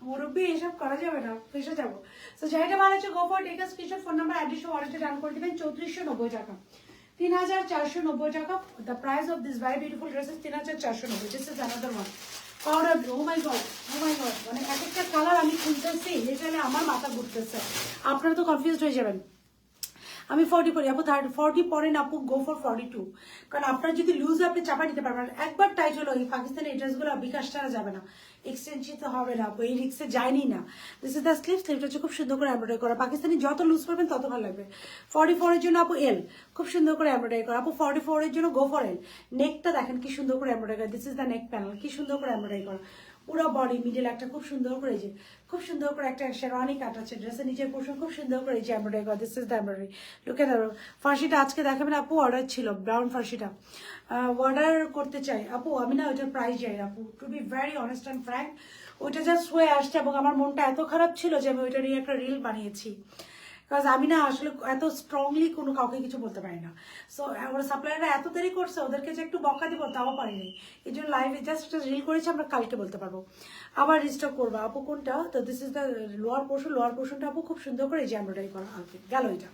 মুরব্বী, এসব করা যাবে না, ফেসে যাবো। সো যাইটা ভালো হচ্ছে go for take a screenshot, phone number address অর্ডারটা ডান করে দিবেন। 3490 টাকা, 3490 টাকা। The price of this very beautiful dresses 3490। This is another one powder blue. Oh my god, oh my god, মানে এক একটা কালার আমি খুলতেছি, এটা আমার মাথা ঘুরতেছে, আপনারা তো কনফিউজড হয়ে যাবেন। আমি 40 পরি আপু, 40 পরেন আপু, গো ফর 42, কারণ আপনার যদি লুজ আপনি চাপা নিতে পারবেন। একবার টাইট হলো এই পাকিস্তানি ড্রেসগুলো বিকাশ ছাড়া যাবে না, এক্সচেঞ্জ তো হবে না আপু, এই রিক্সে যায়নি না। দিস ইজ দ্য স্লিভ, স্লিভটা হচ্ছে খুব সুন্দর করে এমব্রয়ডারি করা, পাকিস্তানি যত লুজ করবেন তত ভালো লাগবে। 44 এর জন্য আপু এল, খুব সুন্দর করে এমব্রয়ডারি করা আপু, 44 এর জন্য গো ফর এল। নেকটা দেখেন কি সুন্দর করে এমব্রয়ডারি করা, this is the neck panel, কি সুন্দর করে এমব্রয়ডারি করা, পুরো বডি মিডল একটা খুব সুন্দর করে, যে খুব সুন্দর করে একটা শেরওয়ানি কাট আছে, ড্রেসের নিচের পোর্শন খুব সুন্দর করে যে এমব্রয়ডারি করা। This is the embroidery, look at the ফার্সিটা আজকে দেখাবেন আপু, অর্ডার ছিল ব্রাউন ফার্সিটা, অর্ডার করতে চাই আপু। আমি না ওইটার প্রাইস যাই আপু, to be very honest and frank, ওইটা জাস্ট হয়ে আসছে, এবং আমার মনটা এত খারাপ ছিল যে আমি ওইটা নিয়ে একটা রিল বানিয়েছি। বিকজ আমি না আসলে এত স্ট্রংলি কোনো কাউকে কিছু বলতে পারি না। সো ওরা সাপ্লায়াররা এত দেরি করছে, ওদেরকে যে একটু বকা দিব তাও পারিনি, এই জন্য লাইভে জাস্ট একটা রিল করেছি, আমরা কালকে বলতে পারবো, আবার রিস্টক করবো আপু। কোনটা তো this is the lower portion, lower পোর্শনটা আপু খুব সুন্দর করে যে এমব্রয়ডারি করা গেল এটা।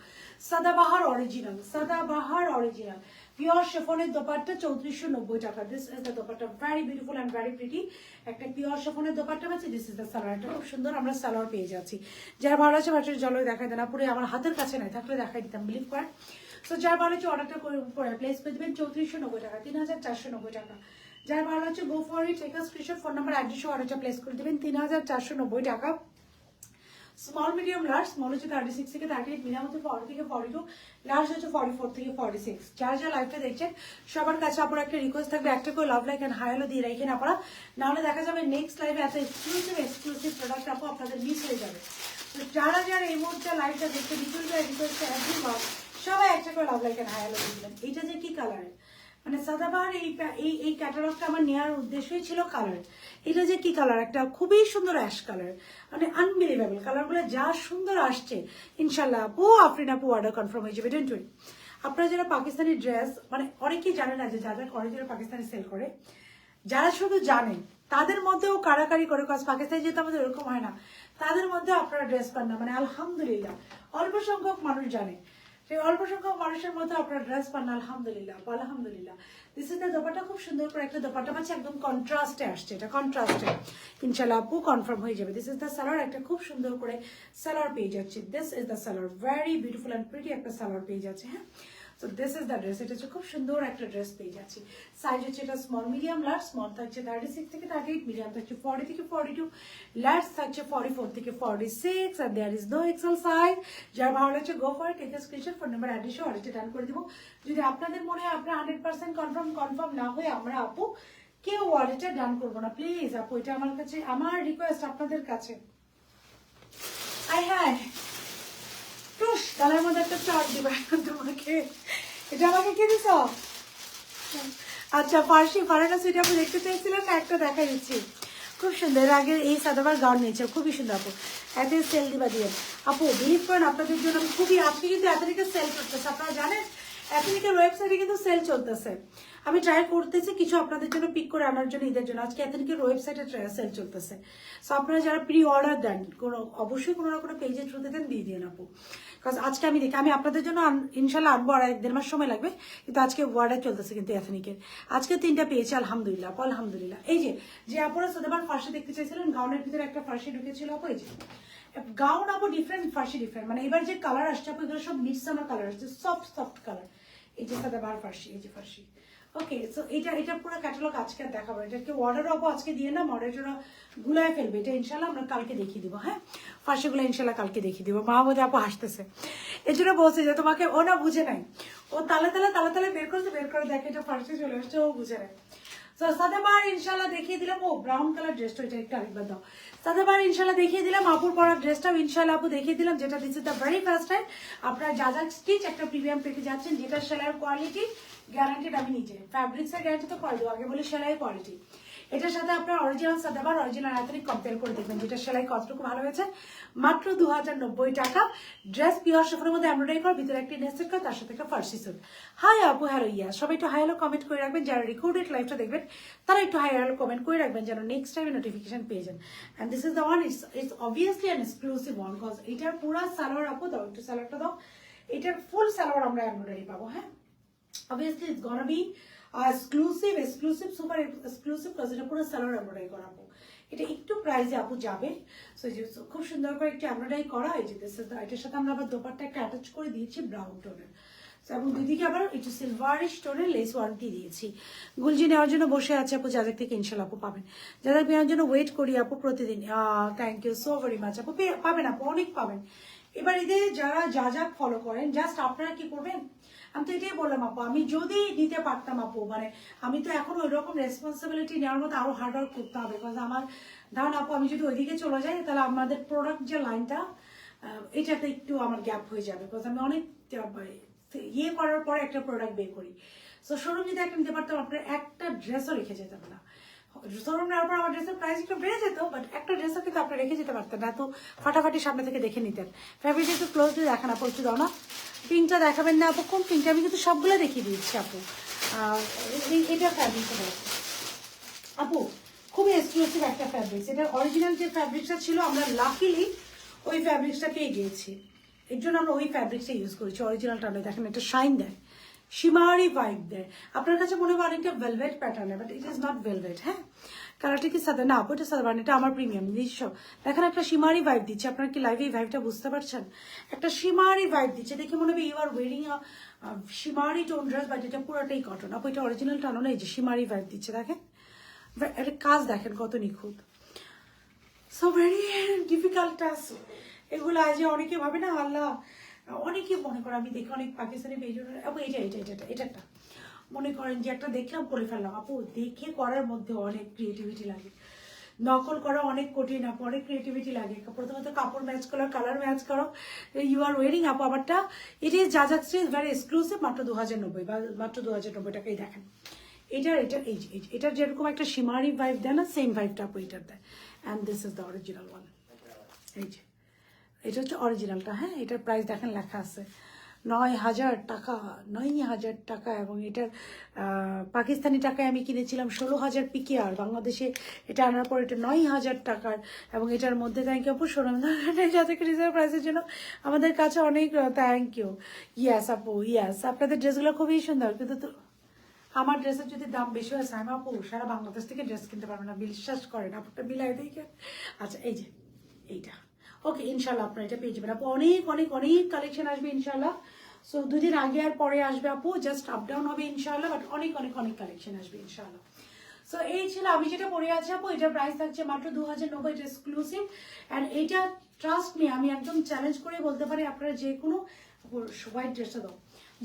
সাদাবাহার অরিজিনাল পিওর শিফনের দোপাট্টা 3490 টাকা। This is the dupatta, very beautiful and very pretty. একটা পিওর শিফনের দোপাট্টা পাচ্ছি। দিস ইজ দ্য সালোয়ারটা, খুব সুন্দর আমরা সালোয়ার পেয়ে যাচ্ছি। যার ভালো আছে বাচ্চার জল দেখাই দেন, পুরো আমার হাতের কাছে নাই থাকলে দেখাই দিতাম, বিলিভ করেন। সো যার ভালো হচ্ছে অর্ডারটা করে প্লেস করে দেবেন 3490 টাকা, 3490 টাকা। যার ভালো হচ্ছে go for it, take a screenshot, phone number address অর্ডারটা প্লেস করে দেবেন 3490 টাকা। স্মল মিডিয়াম লার্জ, স্মল হচ্ছে 36 থেকে 38, মিডিয়াম হচ্ছে 40 থেকে 42, লার্জ হচ্ছে 44 থেকে 46। যারা যারা লাইভটা দেখছেন সবার কাছে আপনার একটা রিকোয়েস্ট থাকবে, একটা করে লাভ লাইক এন্ড হাইলো দিয়ে রাখেন আপনারা, নাহলে দেখা যাবে নেক্সট লাইভে এত এক্সক্লুসিভ প্রোডাক্ট আপনাদের মিস হয়ে যাবে। তো যারা যারা এই মুহূর্তে লাইভটা দেখতে রিকোয়েস্ট এভরিওয়ান, সবাই একটা করে লাভ লাইক এন্ড হাইলো দিয়ে দিলেন। এইটা যে কি কালার, মানে সাদাবাহার এই ক্যাটালগটা আমার নেওয়ার উদ্দেশ্যই ছিল কালার। এটা যে কি কালার, একটা খুবই সুন্দর অ্যাশ কালার, মানে আনবিলিভেবল কালারগুলো যা সুন্দর আসছে। ইনশাল্লাহ আপু আফরিন আপু অর্ডার কনফার্ম হয়ে যাবে। Don't worry. আপনারা যারা পাকিস্তানি ড্রেস, মানে অনেকেই জানে না যে যারা অরিজিনাল পাকিস্তানি সেল করে, যারা শুধু জানেন তাদের মধ্যেও কারাকারি করে, কজ পাকিস্তানি যেহেতু আমাদের ওরকম হয় না, তাদের মধ্যে আপনারা ড্রেস পান না। মানে আলহামদুলিল্লাহ অল্প সংখ্যক মানুষ জানে, সেই অল্প সংখ্যক মানুষের মধ্যে আপনারা ড্রেস পান না, আলহামদুলিল্লাহ আলহামদুলিল্লাহ। দিস ইজ দ্য দোপাট্টা, খুব সুন্দর করে একটা দোপাট্টা পাচ্ছে, একদম কন্ট্রাস্টে আসছে, এটা কন্ট্রাস্টে। ইনশাল্লাহ আপু কনফার্ম হয়ে যাবে। দিস ইজ দ্য সালোয়ার, একটা খুব সুন্দর করে সালোয়ার পেয়ে যাচ্ছে। This is the salwar, very beautiful and pretty একটা সালোয়ার পেয়ে যাচ্ছে। হ্যাঁ, so this is the dress, এটা হচ্ছে খুব সুন্দর একটা ড্রেস পেয়ে যাচ্ছি। সাইজ হচ্ছে এটা স্মল মিডিয়াম লার্জ, স্মল থাকছে 36 থেকে 38, মিডিয়াম থাকছে 40 থেকে 42, লার্জ থাকছে 44 থেকে 46, and there is no XL size। যার ভালো লাগছে go for it, take a screenshot, phone number অ্যাড্রেসে অর্ডারটা ডান করে দিব। যদি আপনাদের মনে হয় আপনার 100% কনফার্ম না হয়ে আমরা আপু কেউ অর্ডারটা ডান করবো না, প্লিজ আপু, এটা আমার কাছে আমার রিকোয়েস্ট আপনাদের কাছে। হ্যাঁ টুস গালের মধ্যে একটা চট দিবা তোমাকে, এটা আমাকে কি দিছ? আচ্ছা ফার্সি ফারানা সুইট আপু দেখতে চাইছিলেন না, একটা দেখা দিচ্ছি, খুব সুন্দর। আগের এই সাদাবার গাউন নিয়েছে, খুবই সুন্দর আপু, এত সেল দিবা দিয়ে আপু, বিলিভ করেন আপনাদের জন্য আমি খুবই, আজকে কিন্তু এতদিকে সেল করতেছে, আপনারা জানেন এথনিকের ওয়েবসাইটে কিন্তু সেল চলতেছে। আমি ট্রাই করতেছি কিছু আপনাদের জন্য পিক করে আনার জন্য ঈদের জন্য। আজকে এথনিকের ওয়েবসাইটে সেল চলতেছে, সো আপনারা যারা প্রি অর্ডার দেন অবশ্যই কোনো না কোনো পেজের থ্রুতে দেন, দিয়ে দিন আপু। কারণ আজকে আমি দেখি, আমি আপনাদের জন্য ইনশাল্লাহ আনবো, আর 1-1.5 মাস সময় লাগবে, কিন্তু আজকে অর্ডার চলতেছে কিন্তু এথনিকের। আজকে 3টা পেয়েছি আলহামদুলিল্লাহ আলহামদুলিল্লাহ। এই যে আপনারা সাদাবার ফার্সি দেখতে চাইছিলেন, গাউনের ভিতরে একটা ফার্সি ঢুকেছিল আপু, এই যে গাউন আপু ডিফারেন্ট, ফার্সি ডিফারেন্ট, মানে এবার যে কালার আসছে আপু এগুলো সব মিক্স আমার কালার আসছে, সফট কালার। এই যে সাদাবার ফার্সি, এই যে ফার্সি। ওকে, সো এটা পুরো ক্যাটালগ আজকে দেখাবো। এটাকে অর্ডার হবো আজকে দিয়ে না, মডারেটর গুলায় ফেলবে, এটা ইনশাল্লাহ আমরা কালকে দেখিয়ে দিব। হ্যাঁ, ফার্সিগুলো ইনশাল্লাহ কালকে দেখিয়ে দিব। মাহমুদ আপু হাসতেছে, এর জন্য বলছে যে তোমাকে ও না বুঝে নাই, ও তালে বের করে দেখে এটা ফার্সি চলে আসছে, ও বুঝে নাই। তো সাদাবার ইনশাল্লাহ দেখিয়ে দিলাম। ও ব্রাউন কালার ড্রেসটা, এটা একটু আরেকবার দাও। সাদাবার ইনশাল্লাহ দেখিয়ে দিলাম, আপুর পরার ড্রেসটাও ইনশাল্লাহ আপু দেখিয়ে দিলাম, যেটা দিচ্ছে দ্য ভেরি ফার্স্ট টাইম। আপনারা যা স্টিচ একটা প্রিমিয়াম পেতে যাচ্ছেন, যেটা সেলাইয়ের কোয়ালিটি গ্যারান্টেড আমি নিজে, ফ্যাব্রিক্সের গ্যারান্টি তো করে দেবো, আগে বলি সেলাই কোয়ালিটি। এটার সাথে আপনার অরিজিনাল সাদাবার অরিজিনাল এথনিক কম্পেয়ার করে দেখবেন, যেটা সেলাই কতটুকু ভালো হয়েছে। মাত্র 2090 টাকা। ড্রেস পিওর শিফনের মধ্যে এমব্রয়ডারি করা, ভিতরে একটি নেসেট করা, তার সাথে একটা ফার্সি স্যুট। হাই আপু, হ্যালো ইয়া, সবাই একটু হাই হ্যালো কমেন্ট করে রাখবেন। যারা রেকর্ডেড লাইভটা দেখবেন তারা একটু হাই হ্যালো কমেন্ট করে রাখবেন, যেন নেক্সট টাইমে নোটিফিকেশন পেয়ে যান। And this is the one, it's obviously an exclusive one, cause এটার পুরো সালোয়ার আপু দাও, একটু সালোয়ারটা দাও, এটার ফুল সালোয়ার আমরা এমব্রয়ডারি পাবো। হ্যাঁ, obviously it's gonna be exclusive super exclusive, because এটা পুরো সালোয়ার এমব্রয়ডারি করা আপু। এটা একটু প্রাইসে আপু যাবে, সো খুব সুন্দর করে একটু এমব্রয়ডারি করা হয়েছে। এটার সাথে আমরা আবার দোপাট্টা একটা অ্যাটাচ করে দিয়েছি ব্রাউন টোনের, এবং দুদিকে আবার একটু সিলভারিশ টোনের লেস ওয়ারেন্টি দিয়েছি। গুলজি নেওয়ার জন্য বসে আছে আপু, যাদের থেকে ইনশাল্লাহ আপু পাবেন, যাদের নেওয়ার জন্য ওয়েট করি আপু প্রতিদিন। Thank you so very much আপু, পাবেন আপু, অনেক পাবেন। এবার এদের যারা যা ফলো করেন, জাস্ট আপনারা কি করবেন, আমি তো এটাই বললাম আপু, আমি যদি নিতে পারতাম আপু, মানে আমি তো এখন ওই রকম রেসপন্সিবিলিটি নেওয়ার মতো আরো হার্ড ওয়ার্ক করতে হবে, বিকজ আমার ধরুন আপু আমি যদি ওইদিকে চলে যাই, তাহলে আমাদের প্রোডাক্ট যে লাইনটা, এটাতে একটু আমার গ্যাপ হয়ে যাবে, বিকজ আমি অনেক ইয়ে করার পরে একটা প্রোডাক্ট বের করি। সো শোরুম যদি একটা নিতে পারতাম, আপনার একটা ড্রেসও রেখে যেতাম না। শোরুম নেওয়ার পর আমার ড্রেসের প্রাইস একটু বেড়ে যেত, বাট একটা ড্রেসও কিন্তু আপনি রেখে যেতে পারতেন না, এত ফাটাফাটি সামনে থেকে দেখে নিতেন। ফ্যাব্রিক একটু ক্লোজলি দেখান আপু, একটু দাও না, পিঙ্কটা দেখাবেন না আপু? কোন পিঙ্কটা? আমি কিন্তু সবগুলো দেখিয়ে দিচ্ছি আপু। এটা ফ্যাব্রিকটা দেখো আপু, খুবই এক্সক্লুসিভ একটা ফ্যাব্রিক্স। এটা অরিজিনাল যে ফ্যাব্রিক্সটা ছিল, আমরা লাকিলি ওই ফ্যাব্রিক্সটা পেয়ে গিয়েছি। এর জন্য আমরা ওই ফ্যাব্রিক্সটা ইউজ করেছি, অরিজিনালটা নয়। দেখেন এটা শাইন দেয়, শিমারি ভাইব দেয়। আপনার কাছে মনে হয় অনেকটা ভেলভেট প্যাটার্নে, but it is not velvet. হ্যাঁ, কালারটা কি সাদা না, ওইটা সাদা, এটা আমার প্রিমিয়াম নিজস্ব। দেখেন একটা শিমারি ভাইব দিচ্ছে, আপনার কি লাইভে এই ভাইবটা বুঝতে পারছেন? একটা শিমারি ভাইব দিচ্ছে, দেখে মনে হবে you are wearing a shimmery tone dress, but এটা পুরোটাই কটন। আপু এটা অরিজিনাল টানো না, এই যে শিমারি ভাইব দিচ্ছে, দেখেন এটা কাজ দেখেন কত নিখুঁত। সো ভেরি ডিফিকাল্ট টাস্ক এগুলো। আজ অনেকে ভাবে না, আল্লাহ, অনেকে মনে করে, আমি দেখি অনেক পাকিস্তানি পেজ, আপু এটা একটা মনে করেন যে একটা দেখলাম করে ফেললাম। আপু দেখে করার মধ্যে অনেক ক্রিয়েটিভিটি লাগে, নকল করা অনেক কঠিন আপু, অনেক ক্রিয়েটিভিটি লাগে। প্রথমত কাপড় ম্যাচ করো, কালার ম্যাচ করো, ইউ আর ওয়েরিং। আপু আমারটা ইট ইজ জাজাক্সি ভেরি এক্সক্লুসিভ, মাত্র 2090 বা মাত্র 2090 টাকাই। দেখেন এটার যেরকম একটা শিমারি ভাইব দেয় না, সেম ভাইবটা আপু এটার দেয়। And this is the original one. এই যে এটা হচ্ছে অরিজিনালটা। হ্যাঁ, এটার প্রাইস দেখেন লেখা আছে 9,000 টাকা, 9,000 টাকা। এবং এটার পাকিস্তানি টাকায় আমি কিনেছিলাম 16,000 PKR। বাংলাদেশে এটা আনার পর এটা 9,000 টাকার। এবং এটার মধ্যে থ্যাংক ইউ আপু, যাদেরকে রিজার্ভ প্রাইসের জন্য আমাদের কাছে অনেক থ্যাংক ইউ। ইয়াস আপু, ইয়াস, আপনাদের ড্রেসগুলো খুবই সুন্দর, কিন্তু আমার ড্রেসের যদি দাম বেশি হয় সাইমা আপু, সারা বাংলাদেশ থেকে ড্রেস কিনতে পারবে না, বিশ্বাস করেন। আপুটা মিলাই দেখেন। আচ্ছা এই যে এইটা, ওকে, ইনশাল্লাহ আপনারা এটা পেয়ে যাবেন আপু। অনেক অনেক অনেক কালেকশন আসবে ইনশাল্লাহ। সো দুদিন আগে আর পরে আসবে আপু, জাস্ট আপ ডাউন হবে ইনশাল্লাহ, বাট অনেক অনেক অনেক কালেকশন আসবে ইনশাল্লাহ। সো এই ছিল আমি যেটা পরে আছি আপু, এটার প্রাইস থাকছে মাত্র 2090, এটা এক্সক্লুসিভ। অ্যান্ড এইটা ট্রাস্ট মি, আমি একদম চ্যালেঞ্জ করে বলতে পারি, আপনারা যে কোনো হোয়াইট ড্রেসটা দাও,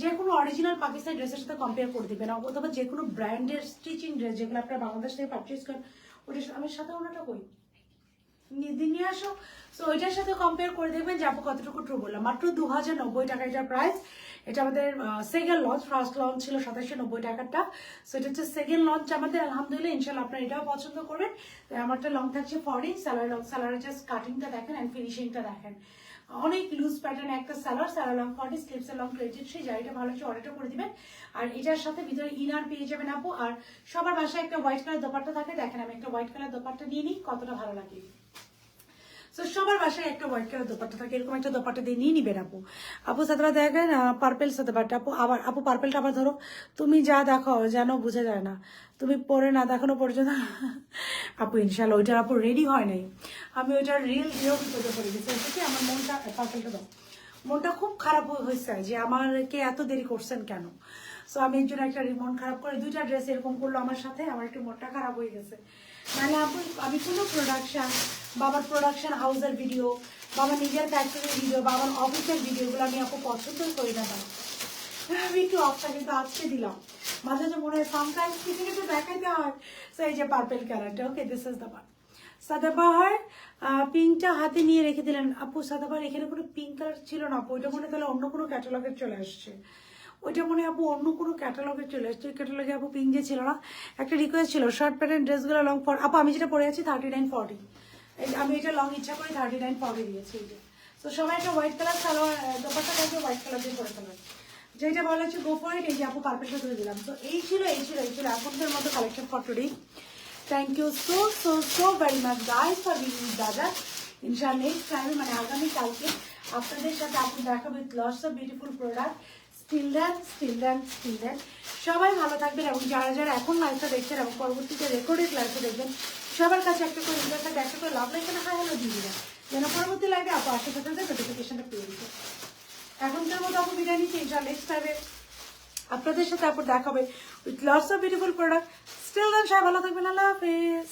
যে কোনো অরিজিনাল পাকিস্তানি ড্রেসের সাথে কম্পেয়ার করে দিবেন, অথবা যে কোনো ব্র্যান্ডের স্টিচিং ড্রেস যেগুলো আপনারা বাংলাদেশ থেকে পারচেজ করেন, ওটার আমার সাথে ওনাটা কই নিয়ে আসো। সো ওইটার সাথে কম্পেয়ার করে দেখবেন যে আপু কতটুকু ট্রু বললাম। মাত্র 2090 টাকা এটার প্রাইস। এটা আমাদের সেকেন্ড লঞ্চ, ফার্স্ট লঞ্চ ছিল 2790 টাকারটা। সো এটা হচ্ছে সেকেন্ড লঞ্চ আমাদের, আলহামদুলিল্লাহ। ইনশাল্লাহ আপনারা এটাও পছন্দ করবেন। আমারটা লং থাকছে 40, স্যালার লং, স্যালারের জাস্ট কাটিংটা দেখেন অ্যান্ড ফিনিশিংটা দেখেন, অনেক লুজ প্যাটার্ন একটা স্যালার লং 40, স্লিভসের লং 23। যাইটা ভালো হচ্ছে অর্ডারটা করে দিবেন। আর এটার সাথে ভিতরে ইনার পেয়ে যাবেন আপু। আর সবার বাসায় একটা হোয়াইট কালার দোপাট্টা থাকে, দেখেন আমি একটা হোয়াইট কালার দোপাট্টা নিয়ে নিই, কতটা ভালো লাগে। সো সবার বাসায় একটা হোয়াইট কালার দোপাট্টা থাকে, এরকম একটা দোপাট্টা দিয়ে নিয়ে নিবেন আপু। আপু সাদা দেখেন পার্পেল সাদাবাট্টা আপু, আবার আপু পার্পেলটা আবার ধরো, তুমি যা দেখো যেন বোঝা যায় না, তুমি পরে না দেখানো পর্যন্ত আপু ইনশাল্লাহ ওইটার আপু রেডি হয় নাই, আমি ওইটার রিয়েল ভিতরে পড়ে গেছি। হচ্ছে আমার মনটা, পার্পেলটা দাও, মনটা খুব খারাপ হয়েছে যে আমাকে এত দেরি করছেন কেন। সো আমি এর জন্য একটা মন খারাপ করে, দুইটা ড্রেস এরকম করলো আমার সাথে, আমার একটু মনটা খারাপ হয়ে গেছে। মানে আমি কোনো প্রোডাকশন, বাবার প্রোডাকশন হাউসের ভিডিও, বাবার নিজের ফ্যাক্টরির ভিডিও, বাবার অফিসের ভিডিওগুলো আমি আপু পছন্দই করি না। আমি একটু অফটা কিন্তু আজকে দিলাম, মাঝে মাঝে মনে হয় সামটাইমস কিছু কিছু দেখাইতে হয়। সো এই যে পার্পেল কালারটা, ওকে, this is the one. Sadabahar পিঙ্কটা হাতে নিয়ে রেখে দিলেন আপু। সাদাবাহার এখানে কোনো পিঙ্ক কালার ছিল না আপু, ওইটা মনে তাহলে অন্য কোনো ক্যাটালগে চলে আসছে, ওইটা মনে আপু অন্য কোনো ক্যাটালগে চলে আসছে। ওই ক্যাটালগে আপু পিঙ্ক যে ছিল না, একটা রিকোয়েস্ট ছিল শর্ট প্যান্টের ড্রেসগুলো লং ফর আপু, আমি যেটা পরে আছি 39-40, আমি এটা লং ইচ্ছা করে 39-40 দিয়েছি। এই যে তো সবাই একটা হোয়াইট কালার সালোয়ার দোপাট্টা টাইপে হোয়াইট কালার দিয়ে পরে ফেলার, যেটা বলা হচ্ছে গো ফর ইট। এই যে আপু পারফেক্টটা ধরে দিলাম। তো এই ছিল আপনাদের মতো collection for today. Thank you so very much guys for being with দাদা। ইনশাআল্লাহ নেক্সট টাইম মানে আগামী কালকে আপনাদের সাথে আপনি দেখা with lots of beautiful product. Still then সবাই ভালো থাকবেন। এবং যারা যারা এখন লাইভটা দেখছেন এবং পরবর্তীতে রেকর্ডেড লাইভটা দেখবেন, সবার কাছে একটা করে ইন্টার থাকে, একটা করে লাভ লাইকটা হাই হ্যালো দিয়ে দিবেন, যেন পরবর্তী লাইভে আপু আসার সাথে নোটিফিকেশনটা পেয়ে দিতে। এখনকার মতো আপু বিদায় নিচ্ছি। ইনশাআল্লাহ নেক্সট টাইমে আপনাদের সাথে আপু দেখা হবে with lots of beautiful product. Still then সবাই ভালো থাকবেন। আল্লাহ হাফেজ।